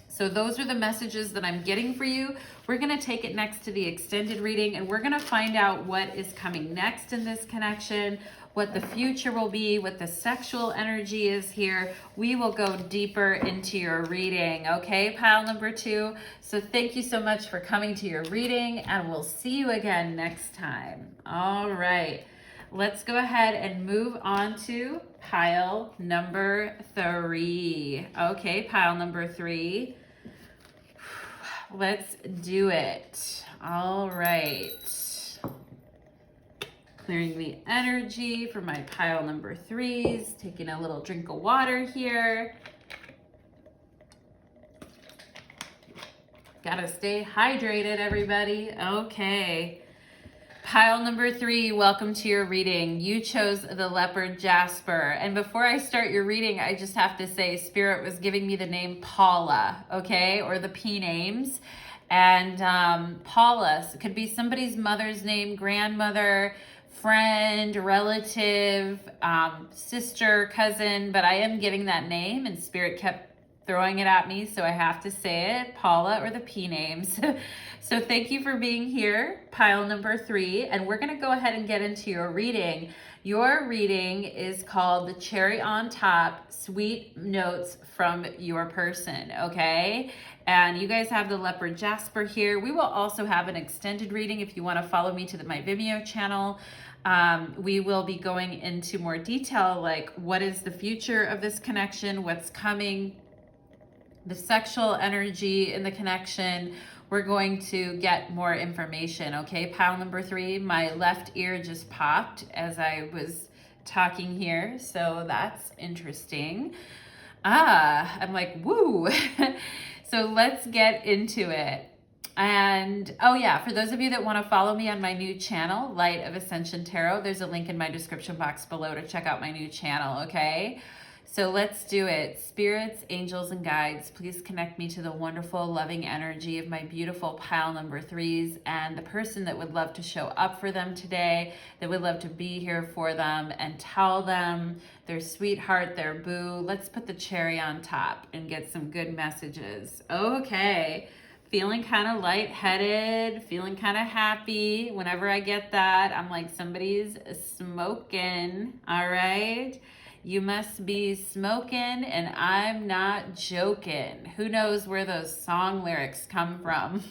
So those are the messages that I'm getting for you. We're going to take it next to the extended reading, and we're going to find out what is coming next in this connection, what the future will be, what the sexual energy is here. We will go deeper into your reading, okay, pile number 2. So thank you so much for coming to your reading, and we'll see you again next time. All right. Let's go ahead and move on to pile number 3. Okay, pile number 3. Let's do it. All right. Clearing the energy for my pile number 3s. Taking a little drink of water here. Gotta stay hydrated, everybody. Okay. Pile number 3, welcome to your reading. You chose the Leopard, Jasper. And before I start your reading, I just have to say Spirit was giving me the name Paula, okay? Or the P names. And Paula could be somebody's mother's name, grandmother, friend, relative, sister, cousin. But I am getting that name, and Spirit kept throwing it at me, so I have to say it, Paula, or the P names. So thank you for being here, pile number 3, and we're going to go ahead and get into your reading. Your reading is called The Cherry on Top, Sweet Notes from Your Person, okay? And you guys have the Leopard Jasper here. We will also have an extended reading if you want to follow me to my Vimeo channel. We will be going into more detail, like what is the future of this connection, what's coming, the sexual energy in the connection. We're going to get more information, okay? Pile number 3, my left ear just popped as I was talking here, so that's interesting. I'm like, woo. So let's get into it. And oh yeah, for those of you that want to follow me on my new channel, Light of Ascension Tarot, there's a link in my description box below to check out my new channel, okay? So let's do it. Spirits, angels, and guides, please connect me to the wonderful, loving energy of my beautiful pile number 3s and the person that would love to show up for them today, that would love to be here for them and tell them their sweetheart, their boo. Let's put the cherry on top and get some good messages. Okay. Feeling kind of lightheaded, feeling kind of happy. Whenever I get that, I'm like, somebody's smoking, all right? You must be smoking, and I'm not joking. Who knows where those song lyrics come from?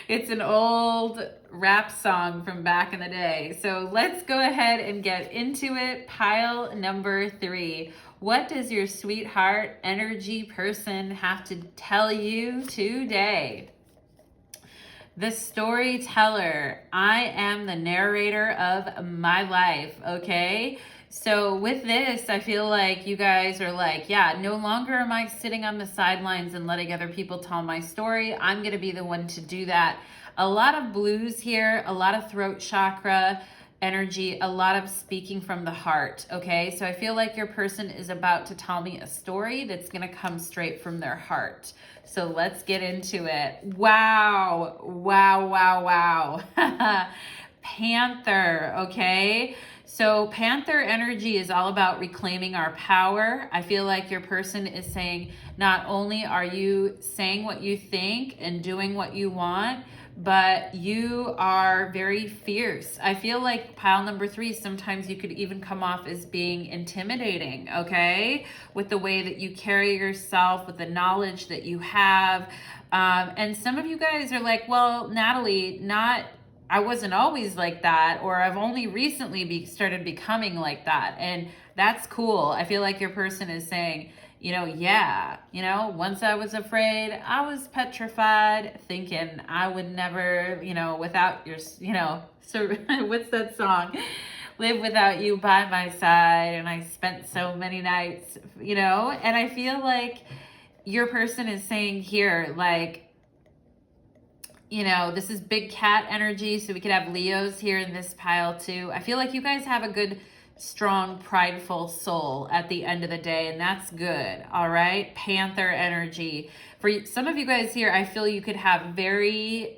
It's an old rap song from back in the day. So let's go ahead and get into it. Pile number 3. What does your sweetheart energy person have to tell you today? The storyteller. I am the narrator of my life, okay? So with this, I feel like you guys are like, yeah, no longer am I sitting on the sidelines and letting other people tell my story. I'm going to be the one to do that. A lot of blues here, a lot of throat chakra energy, a lot of speaking from the heart, okay? So I feel like your person is about to tell me a story that's going to come straight from their heart. So let's get into it. Wow, wow, wow, wow. Panther, okay? So Panther energy is all about reclaiming our power. I feel like your person is saying, not only are you saying what you think and doing what you want, but you are very fierce. I feel like pile number 3, sometimes you could even come off as being intimidating, okay? With the way that you carry yourself, with the knowledge that you have. And some of you guys are like, well, Natalie, I wasn't always like that, or I've only recently started becoming like that. And that's cool. I feel like your person is saying, yeah, once I was afraid, I was petrified, thinking I would never, without your, so what's that song? live without you by my side, and I spent so many nights, you know, and I feel like your person is saying here, like, you know, this is big cat energy, so we could have Leos here in this pile too. I feel like you guys have a good, strong, prideful soul at the end of the day, and that's good, all right? Panther energy. For some of you guys here, I feel you could have very,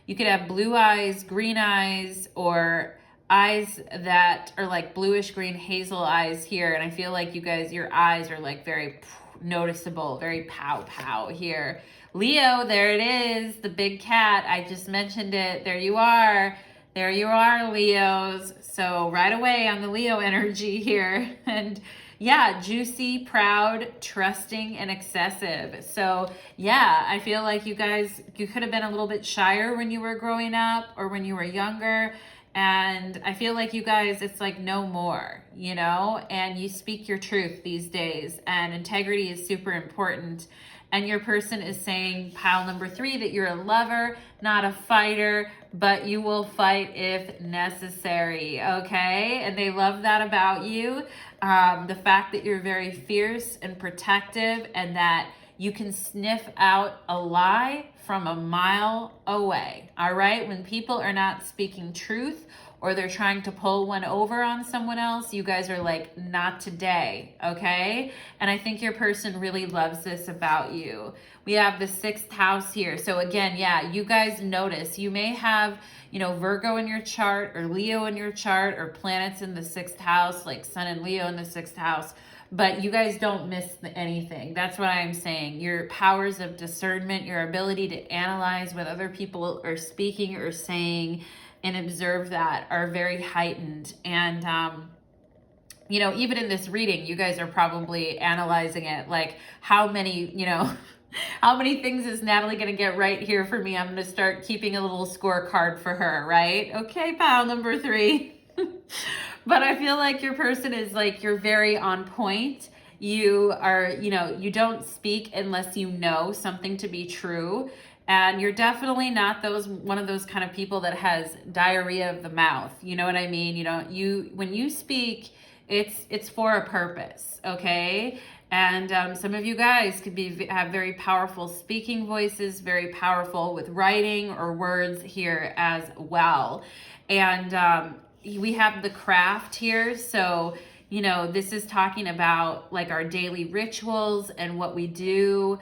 you could have blue eyes, green eyes, or eyes that are like bluish green hazel eyes here, and I feel like you guys, your eyes are like very noticeable, very pow here. Leo, there it is, the big cat. I just mentioned it. There you are. There you are, Leos. So right away on the Leo energy here. And yeah, juicy, proud, trusting, and excessive. So yeah, I feel like you guys, you could have been a little bit shyer when you were growing up or when you were younger. And I feel like you guys, it's like no more, you know, and you speak your truth these days, and integrity is super important. And your person is saying, pile number 3, that you're a lover, not a fighter, but you will fight if necessary, okay? And they love that about you. The fact that you're very fierce and protective, and that you can sniff out a lie from a mile away, all right? When people are not speaking truth, or they're trying to pull one over on someone else, you guys are like, not today, okay? And I think your person really loves this about you. We have the 6th house here. So again, yeah, you guys notice, you may have, you know, Virgo in your chart, or Leo in your chart, or planets in the 6th house, like Sun and Leo in the 6th house, but you guys don't miss anything. That's what I'm saying. Your powers of discernment, your ability to analyze what other people are speaking or saying, and observe that, are very heightened. And, you know, even in this reading, you guys are probably analyzing it, like how many, you know, how many things is Natalie going to get right here for me? I'm going to start keeping a little scorecard for her, right? Okay, pile number 3. But I feel like your person is like, you're very on point. You are, you know, you don't speak unless you know something to be true. And you're definitely not one of those kind of people that has diarrhea of the mouth. You know what I mean? You know, when you speak, it's for a purpose, okay? And some of you guys could have very powerful speaking voices, very powerful with writing or words here as well. And we have the craft here, so you know, this is talking about like our daily rituals and what we do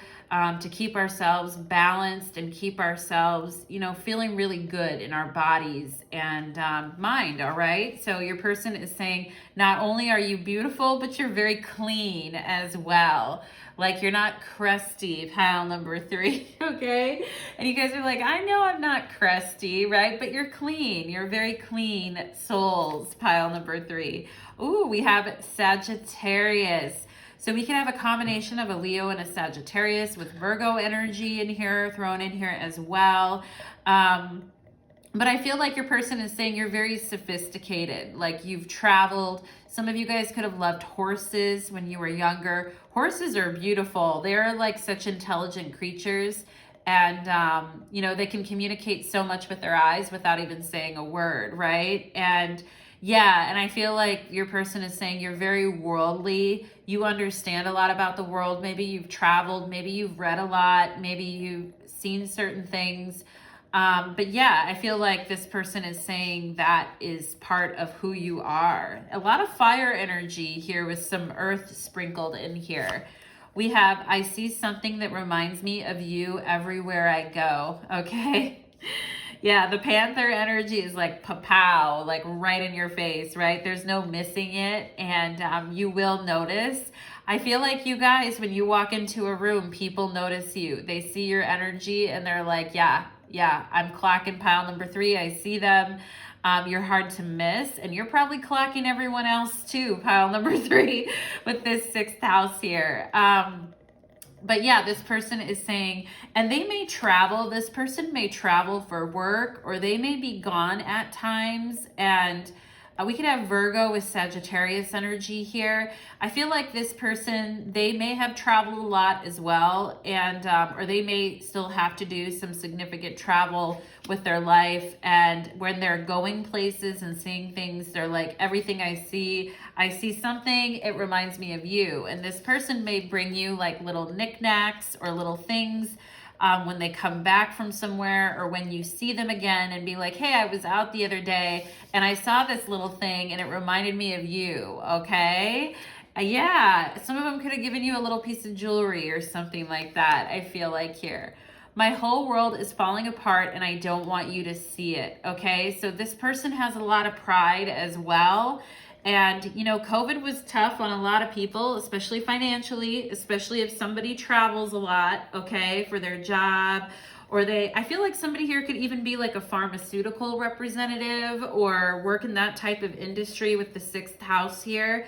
to keep ourselves balanced and keep ourselves, you know, feeling really good in our bodies and mind, all right? So your person is saying, not only are you beautiful, but you're very clean as well. Like you're not crusty, pile number 3, okay? And you guys are like, I know I'm not crusty, right? But you're clean. You're very clean souls, pile number 3. Ooh, we have Sagittarius. So we can have a combination of a Leo and a Sagittarius with Virgo energy in here, thrown in here as well. But I feel like your person is saying you're very sophisticated, like you've traveled. Some of you guys could have loved horses when you were younger. Horses are beautiful. They're like such intelligent creatures. And, you know, they can communicate so much with their eyes without even saying a word, right? And yeah, and I feel like your person is saying you're very worldly. You understand a lot about the world. Maybe you've traveled, maybe you've read a lot, maybe you've seen certain things. But yeah, I feel like this person is saying that is part of who you are. A lot of fire energy here with some earth sprinkled in here. We have, I see something that reminds me of you everywhere I go, okay? Yeah, the Panther energy is like pow, like right in your face, right? There's no missing it, and you will notice. I feel like you guys, when you walk into a room, people notice you. They see your energy and they're like, yeah, I'm clocking pile number 3. I see them. You're hard to miss, and you're probably clocking everyone else too, pile number 3, with this 6th house here. But yeah, this person is saying, and they may travel, this person may travel for work, or they may be gone at times, and We could have Virgo with Sagittarius energy here. I feel like this person, they may have traveled a lot as well, and or they may still have to do some significant travel with their life. And when they're going places and seeing things, they're like, everything I see something, it reminds me of you. And this person may bring you like little knickknacks or little things when they come back from somewhere, or when you see them again and be like, hey, I was out the other day and I saw this little thing and it reminded me of you, okay? Yeah, some of them could have given you a little piece of jewelry or something like that, I feel like here. My whole world is falling apart and I don't want you to see it, okay? So this person has a lot of pride as well. And, you know, COVID was tough on a lot of people, especially financially, especially if somebody travels a lot, okay, for their job. Or I feel like somebody here could even be like a pharmaceutical representative or work in that type of industry with the 6th house here.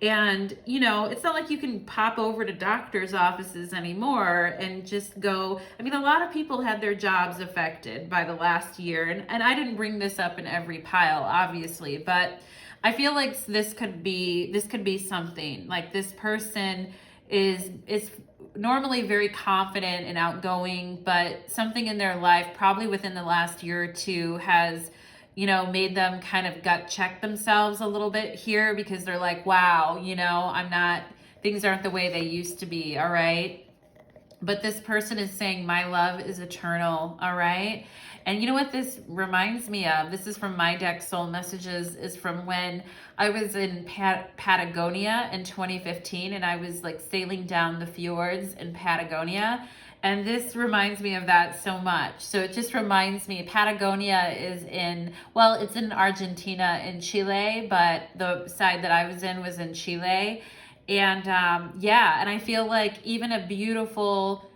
And, you know, it's not like you can pop over to doctor's offices anymore and just go. I mean, a lot of people had their jobs affected by the last year. And I didn't bring this up in every pile, obviously, but I feel like this could be something like this person is normally very confident and outgoing, but something in their life, probably within the last year or two, has, you know, made them kind of gut check themselves a little bit here, because they're like, wow, you know, things aren't the way they used to be. All right. But this person is saying, my love is eternal. All right. And you know what this reminds me of? This is from my deck Soul Messages, is from when I was in Patagonia in 2015, and I was like sailing down the fjords in Patagonia. And this reminds me of that so much. So it just reminds me, Patagonia is it's in Argentina and Chile, but the side that I was in Chile. And yeah, and I feel like even a beautiful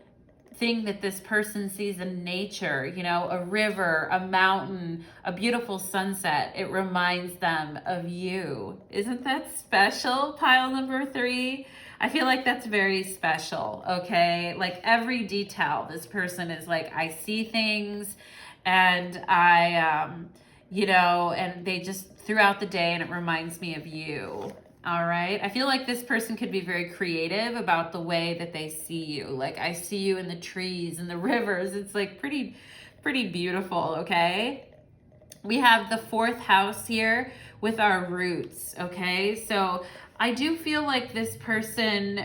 thing that this person sees in nature, you know, a river, a mountain, a beautiful sunset, it reminds them of you. Isn't that special, pile number 3? I feel like that's very special, okay? Like every detail, this person is like, I see things and you know, and they just throughout the day, and it reminds me of you. All right. I feel like this person could be very creative about the way that they see you. Like, I see you in the trees and the rivers. It's like pretty beautiful. Okay. We have the 4th house here with our roots. Okay. So I do feel like this person,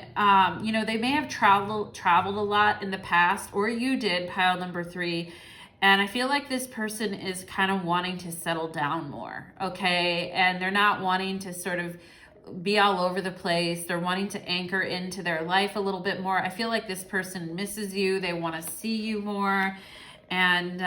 you know, they may have traveled a lot in the past, or you did, pile number 3. And I feel like this person is kind of wanting to settle down more. Okay. And they're not wanting to sort of be all over the place. They're wanting to anchor into their life a little bit more. I feel like this person misses you. They want to see you more. And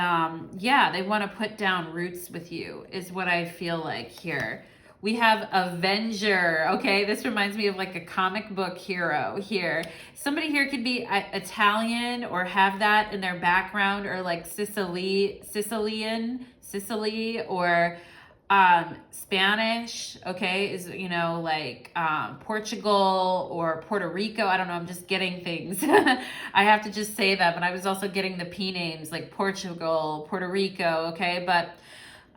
yeah, they want to put down roots with you is what I feel like here. We have Avenger. Okay, this reminds me of like a comic book hero here. Somebody here could be Italian or have that in their background, or like Sicily, or Spanish, okay, is, you know, like Portugal or Puerto Rico. I don't know, I'm just getting things. I have to just say that, but I was also getting the P names like Portugal, Puerto Rico, okay? But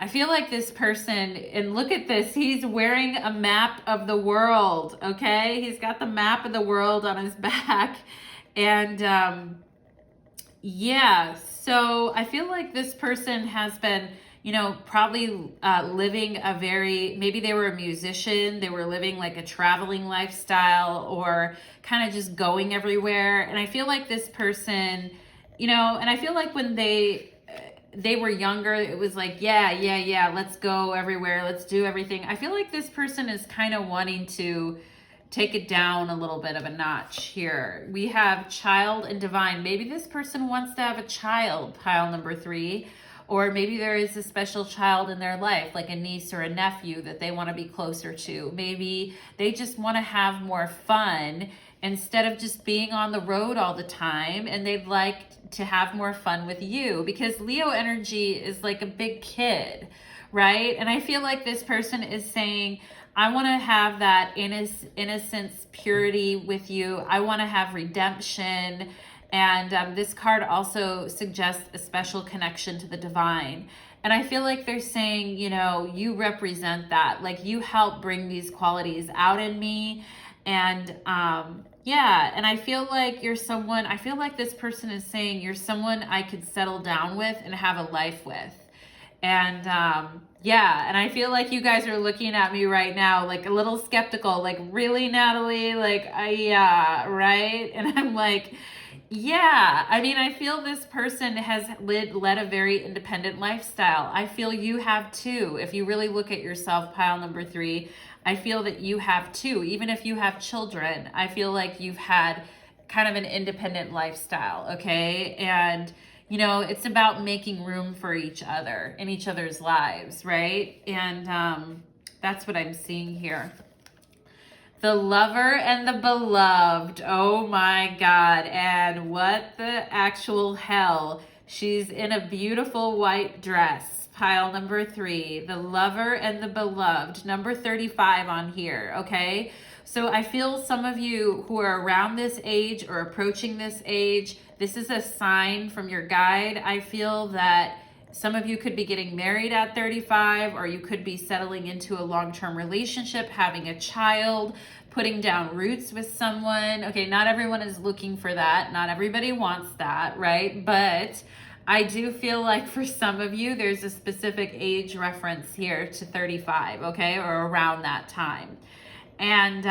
I feel like this person, and look at this, he's wearing a map of the world, okay? He's got the map of the world on his back. And yeah, so I feel like this person has been, you know, probably living maybe they were a musician, they were living like a traveling lifestyle, or kind of just going everywhere. And I feel like this person, you know, and I feel like when they were younger, it was like, yeah, let's go everywhere, let's do everything. I feel like this person is kind of wanting to take it down a little bit of a notch here. We have child and divine. Maybe this person wants to have a child, pile number 3. Or maybe there is a special child in their life, like a niece or a nephew that they want to be closer to. Maybe they just want to have more fun instead of just being on the road all the time, and they'd like to have more fun with you, because Leo energy is like a big kid, right? And I feel like this person is saying, I want to have that innocence, purity with you. I want to have redemption. And this card also suggests a special connection to the divine. And I feel like they're saying, you know, you represent that. Like, you help bring these qualities out in me. And yeah, and I feel like you're someone, I feel like this person is saying you're someone I could settle down with and have a life with. And yeah, and I feel like you guys are looking at me right now like a little skeptical, like, really, Natalie? Like, yeah, right? And I'm like, yeah, I mean, I feel this person has led a very independent lifestyle. I feel you have too. If you really look at yourself, pile number 3, I feel that you have too. Even if you have children, I feel like you've had kind of an independent lifestyle, okay? And, you know, it's about making room for each other in each other's lives, right? And that's what I'm seeing here. The lover and the beloved. Oh my God. And what the actual hell? She's in a beautiful white dress. Pile number 3. The lover and the beloved. Number 35 on here. Okay. So I feel some of you who are around this age or approaching this age, this is a sign from your guide. I feel that some of you could be getting married at 35, or you could be settling into a long-term relationship, having a child, putting down roots with someone. Okay, not everyone is looking for that. Not everybody wants that, right? But I do feel like for some of you, there's a specific age reference here to 35, okay, or around that time. And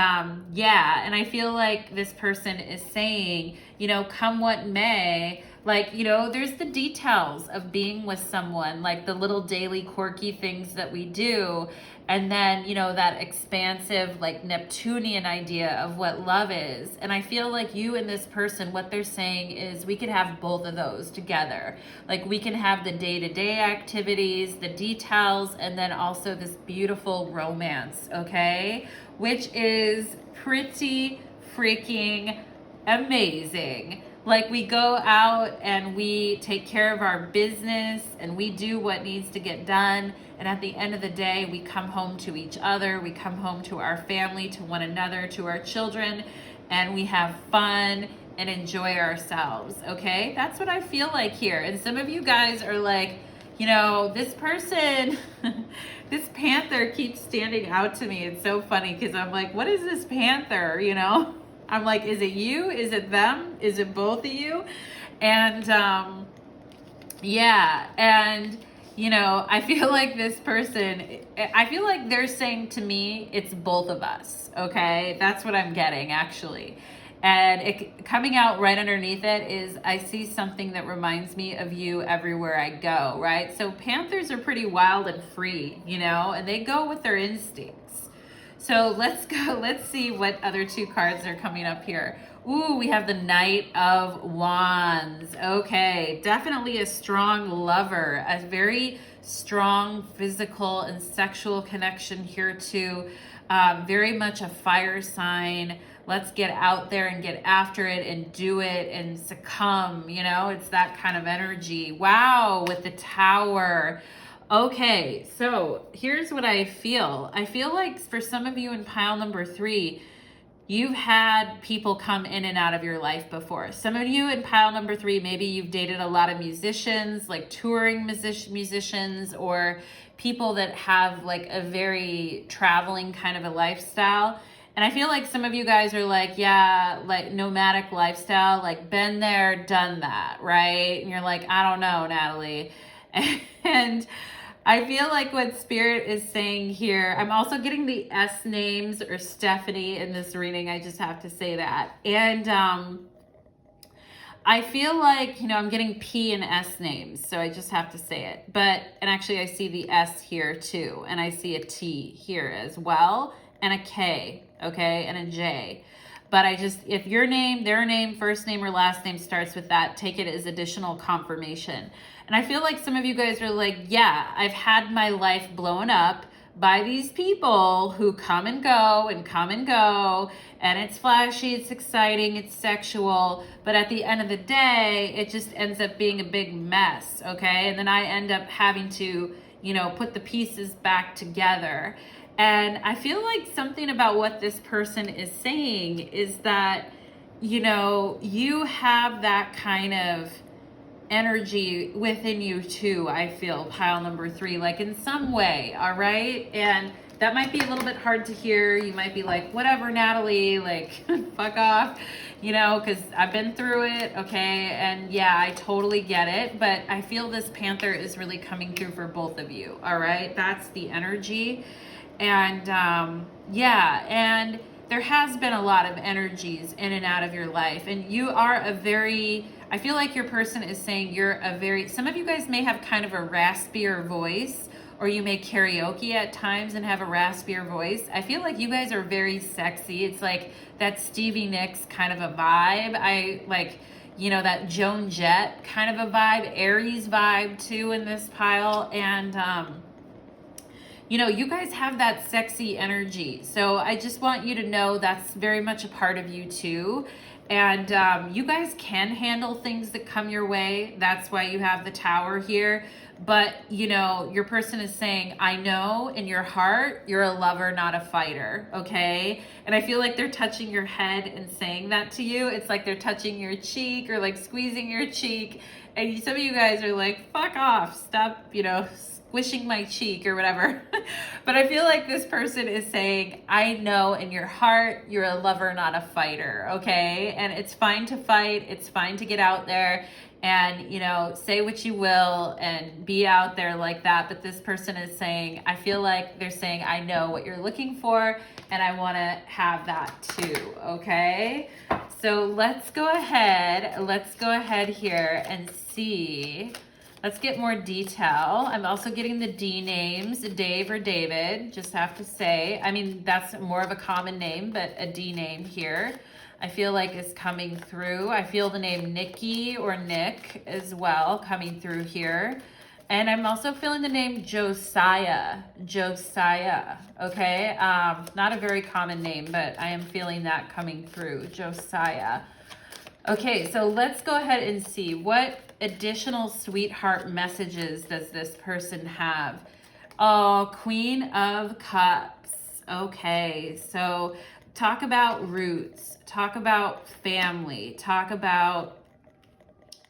yeah, and I feel like this person is saying, you know, come what may, like, you know, there's the details of being with someone, like the little daily quirky things that we do. And then, you know, that expansive, like, Neptunian idea of what love is. And I feel like you and this person, what they're saying is we could have both of those together. Like, we can have the day-to-day activities, the details, and then also this beautiful romance, okay? Which is pretty freaking amazing. Like, we go out and we take care of our business and we do what needs to get done. And at the end of the day, we come home to each other. We come home to our family, to one another, to our children, and we have fun and enjoy ourselves, okay? That's what I feel like here. And some of you guys are like, you know, this person, this panther keeps standing out to me. It's so funny because I'm like, what is this panther, you know? I'm like, is it you? Is it them? Is it both of you? And yeah, and you know, I feel like this person, I feel like they're saying to me, it's both of us, okay? That's what I'm getting, actually. And it coming out right underneath it is, I see something that reminds me of you everywhere I go, right? So panthers are pretty wild and free, you know, and they go with their instincts. So let's go, let's see what other 2 cards are coming up here. Ooh, we have the Knight of Wands. Okay, definitely a strong lover, a very strong physical and sexual connection here too. Very much a fire sign. Let's get out there and get after it and do it and succumb, you know, it's that kind of energy. Wow, with the Tower. Okay, so here's what I feel. I feel like for some of you in pile number 3, you've had people come in and out of your life before. Some of you in pile number 3, maybe you've dated a lot of musicians, like touring musicians, or people that have like a very traveling kind of a lifestyle. And I feel like some of you guys are like, yeah, like nomadic lifestyle, like been there, done that, right? And you're like, I don't know, Natalie. And I feel like what Spirit is saying here, I'm also getting the S names or Stephanie in this reading. I just have to say that. And I feel like, you know, I'm getting P and S names, so I just have to say it. But, and actually I see the S here too. And I see a T here as well, and a K, okay, and a J. But I just, if your name, their name, first name or last name starts with that, take it as additional confirmation. And I feel like some of you guys are like, yeah, I've had my life blown up by these people who come and go and come and go, and it's flashy, it's exciting, it's sexual, but at the end of the day, it just ends up being a big mess, okay? And then I end up having to, you know, put the pieces back together. And I feel like something about what this person is saying is that, you know, you have that kind of energy within you too, I feel, pile number 3, like in some way, all right? And that might be a little bit hard to hear. You might be like, whatever, Natalie, like, fuck off, you know, because I've been through it, okay? And yeah, I totally get it, but I feel this Panther is really coming through for both of you, all right? That's the energy. And yeah, and there has been a lot of energies in and out of your life, and you are a very, I feel like your person is saying you're a very, some of you guys may have kind of a raspier voice, or you may karaoke at times and have a raspier voice. I feel like you guys are very sexy. It's like that Stevie Nicks kind of a vibe. I like, you know, that Joan Jett kind of a vibe, Aries vibe too in this pile. And, you know, you guys have that sexy energy. So I just want you to know that's very much a part of you too. And you guys can handle things that come your way. That's why you have the Tower here. But, you know, your person is saying, I know in your heart, you're a lover, not a fighter, okay? And I feel like they're touching your head and saying that to you. It's like they're touching your cheek or like squeezing your cheek. And some of you guys are like, fuck off, stop, you know, squishing my cheek or whatever. But I feel like this person is saying, I know in your heart, you're a lover, not a fighter, okay? And it's fine to fight. It's fine to get out there and, you know, say what you will and be out there like that. But this person is saying, I feel like they're saying, I know what you're looking for and I want to have that too, okay? So let's go ahead here and see. Let's get more detail. I'm also getting the D names, Dave or David, just have to say. I mean, that's more of a common name, but a D name here, I feel like is coming through. I feel the name Nikki or Nick as well coming through here. And I'm also feeling the name Josiah, okay? Not a very common name, but I am feeling that coming through, Josiah. Okay, so let's go ahead and see what additional sweetheart messages does this person have. Oh, Queen of Cups. Okay, so talk about roots, talk about family, talk about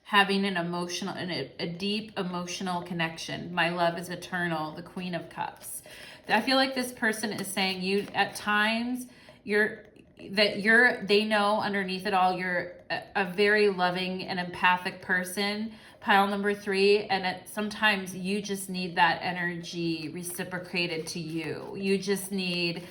having an emotional and a deep emotional connection. My love is eternal, the Queen of Cups. I feel like this person is saying you at times they know underneath it all you're a very loving and empathic person, pile number 3, and sometimes you just need that energy reciprocated to you. You just need,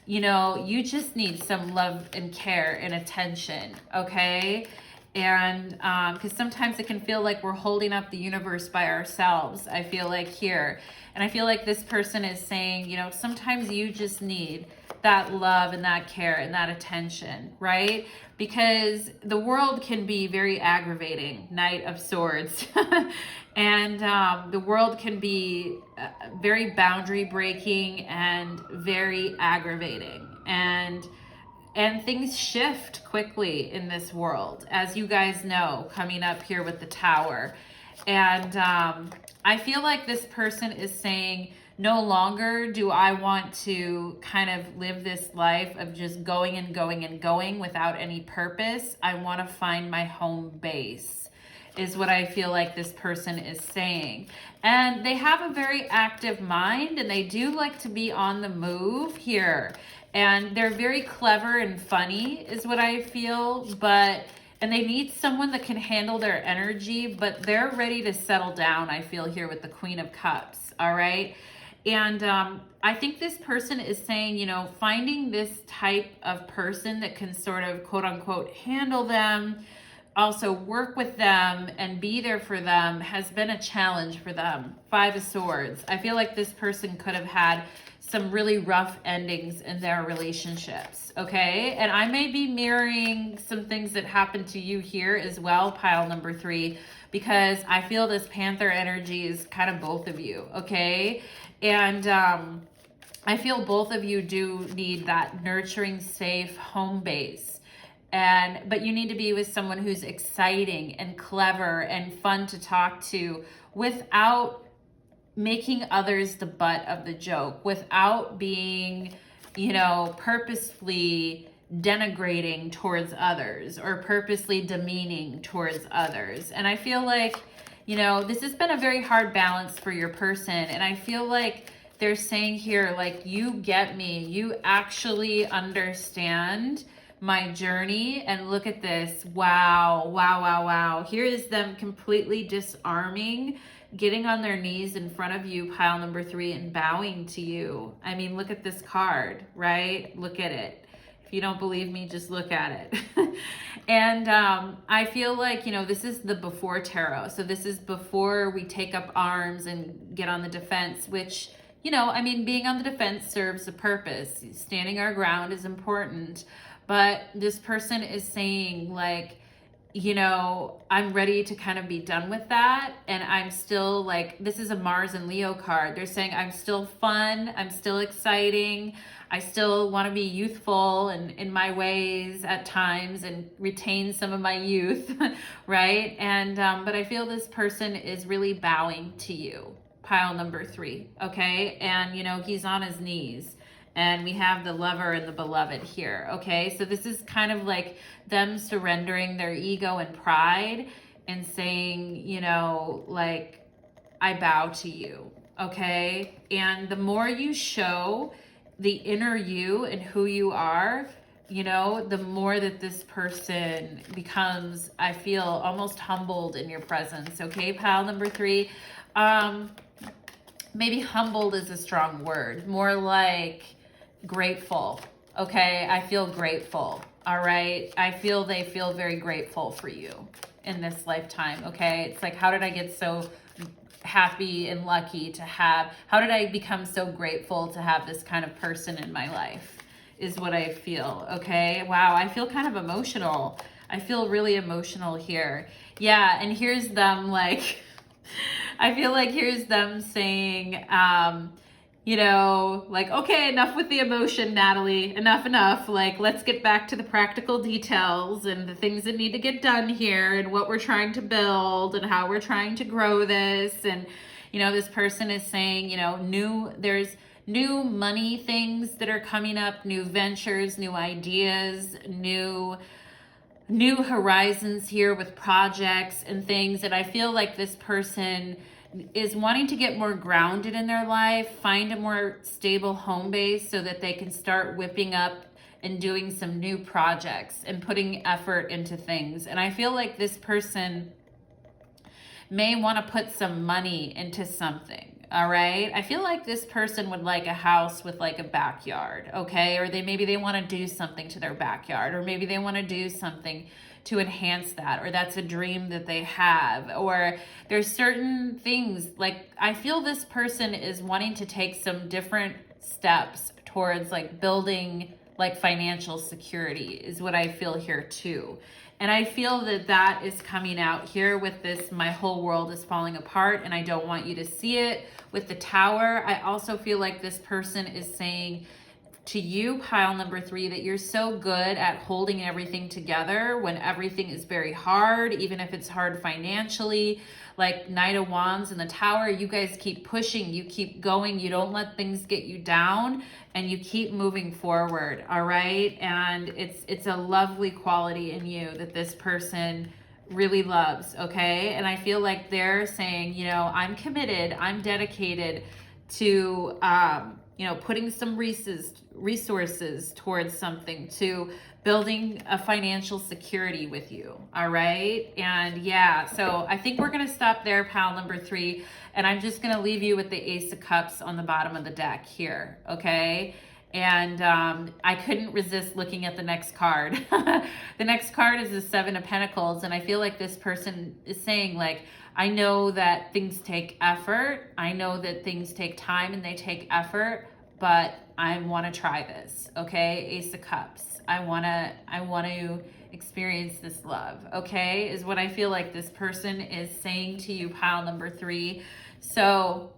you know, you just need some love and care and attention, okay? And because sometimes it can feel like we're holding up the universe by ourselves, I feel like here. And I feel like this person is saying, you know, sometimes you just need that love and that care and that attention, right? Because the world can be very aggravating, Knight of Swords. And the world can be very boundary breaking and very aggravating. And things shift quickly in this world, as you guys know, coming up here with the Tower. And I feel like this person is saying, no longer do I want to kind of live this life of just going and going and going without any purpose. I want to find my home base, is what I feel like this person is saying. And they have a very active mind, and they do like to be on the move here. And they're very clever and funny, is what I feel, and they need someone that can handle their energy, but they're ready to settle down, I feel here with the Queen of Cups, all right? And I think this person is saying, you know, finding this type of person that can sort of, quote unquote, handle them, also work with them and be there for them has been a challenge for them. 5 of Swords. I feel like this person could have had some really rough endings in their relationships, okay? And I may be mirroring some things that happened to you here as well, pile number 3, because I feel this Panther energy is kind of both of you, okay? And I feel both of you do need that nurturing, safe home base. But you need to be with someone who's exciting and clever and fun to talk to without making others the butt of the joke, without being, you know, purposefully denigrating towards others or purposely demeaning towards others. And I feel like you know, this has been a very hard balance for your person. And I feel like they're saying here, like, you get me. You actually understand my journey. And look at this. Wow, wow, wow, wow. Here is them completely disarming, getting on their knees in front of you, pile number 3, and bowing to you. I mean, look at this card, right? Look at it. If you don't believe me, just look at it. And I feel like, you know, this is the before tarot. So this is before we take up arms and get on the defense, which, you know, I mean, being on the defense serves a purpose. Standing our ground is important. But this person is saying, like, you know, I'm ready to kind of be done with that. And I'm still like, this is a Mars and Leo card. They're saying I'm still fun. I'm still exciting. I still want to be youthful and in my ways at times and retain some of my youth, right? And, but I feel this person is really bowing to you, pile number 3, okay? And, you know, he's on his knees. And we have the lover and the beloved here, okay? So this is kind of like them surrendering their ego and pride and saying, you know, like, I bow to you, okay? And the more you show the inner you and who you are, you know, the more that this person becomes, I feel, almost humbled in your presence, okay? Pile number 3, maybe humbled is a strong word, more like grateful, okay? I feel grateful, all right? I feel they feel very grateful for you in this lifetime, okay? It's like, how did I get so happy and lucky to have, how did I become so grateful to have this kind of person in my life is what I feel, okay? Wow, I feel kind of emotional. I feel really emotional here. Yeah, and here's them like, I feel like here's them saying, you know, like, okay, enough with the emotion, Natalie, enough. Like, let's get back to the practical details and the things that need to get done here and what we're trying to build and how we're trying to grow this. And, you know, this person is saying, you know, there's new money things that are coming up, new ventures, new ideas, new horizons here with projects and things. And I feel like this person is wanting to get more grounded in their life, find a more stable home base so that they can start whipping up and doing some new projects and putting effort into things. And I feel like this person may want to put some money into something, all right? I feel like this person would like a house with like a backyard, okay? Or maybe they want to do something to their backyard, or maybe they want to do something to enhance that, or that's a dream that they have, or there's certain things, like, I feel this person is wanting to take some different steps towards like building like financial security is what I feel here too. And I feel that that is coming out here with this, my whole world is falling apart and I don't want you to see it with the Tower. I also feel like this person is saying to you, pile number 3, that you're so good at holding everything together when everything is very hard, even if it's hard financially. Like Knight of Wands and the Tower, you guys keep pushing, you keep going, you don't let things get you down, and you keep moving forward, all right? And it's a lovely quality in you that this person really loves, okay? And I feel like they're saying, you know, I'm committed, I'm dedicated to you know, putting some resources towards something, to building a financial security with you, all right? And yeah, so I think we're gonna stop there, pile number 3, and I'm just gonna leave you with the Ace of Cups on the bottom of the deck here, okay? And I couldn't resist looking at the next card. The next card is the 7 of Pentacles, and I feel like this person is saying, like, I know that things take effort. I know that things take time and they take effort, but I want to try this, okay? Ace of Cups. I want to experience this love, okay? Is what I feel like this person is saying to you, pile number 3. So,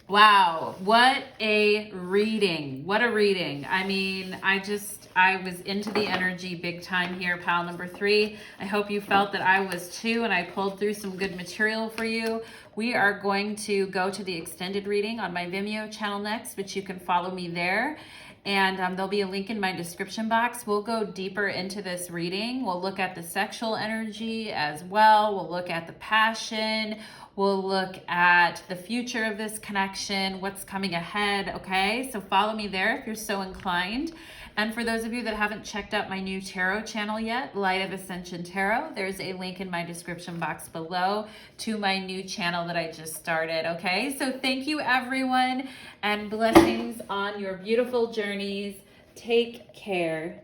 wow, what a reading. What a reading. I mean, I was into the energy big time here, pile number 3. I hope you felt that I was too, and I pulled through some good material for you. We are going to go to the extended reading on my Vimeo channel next, which you can follow me there. and there'll be a link in my description box. We'll go deeper into this reading. We'll look at the sexual energy as well. We'll look at the passion. We'll look at the future of this connection, what's coming ahead, okay? So follow me there if you're so inclined. And for those of you that haven't checked out my new tarot channel yet, Light of Ascension Tarot, there's a link in my description box below to my new channel that I just started, okay? So thank you, everyone, and blessings on your beautiful journeys. Take care.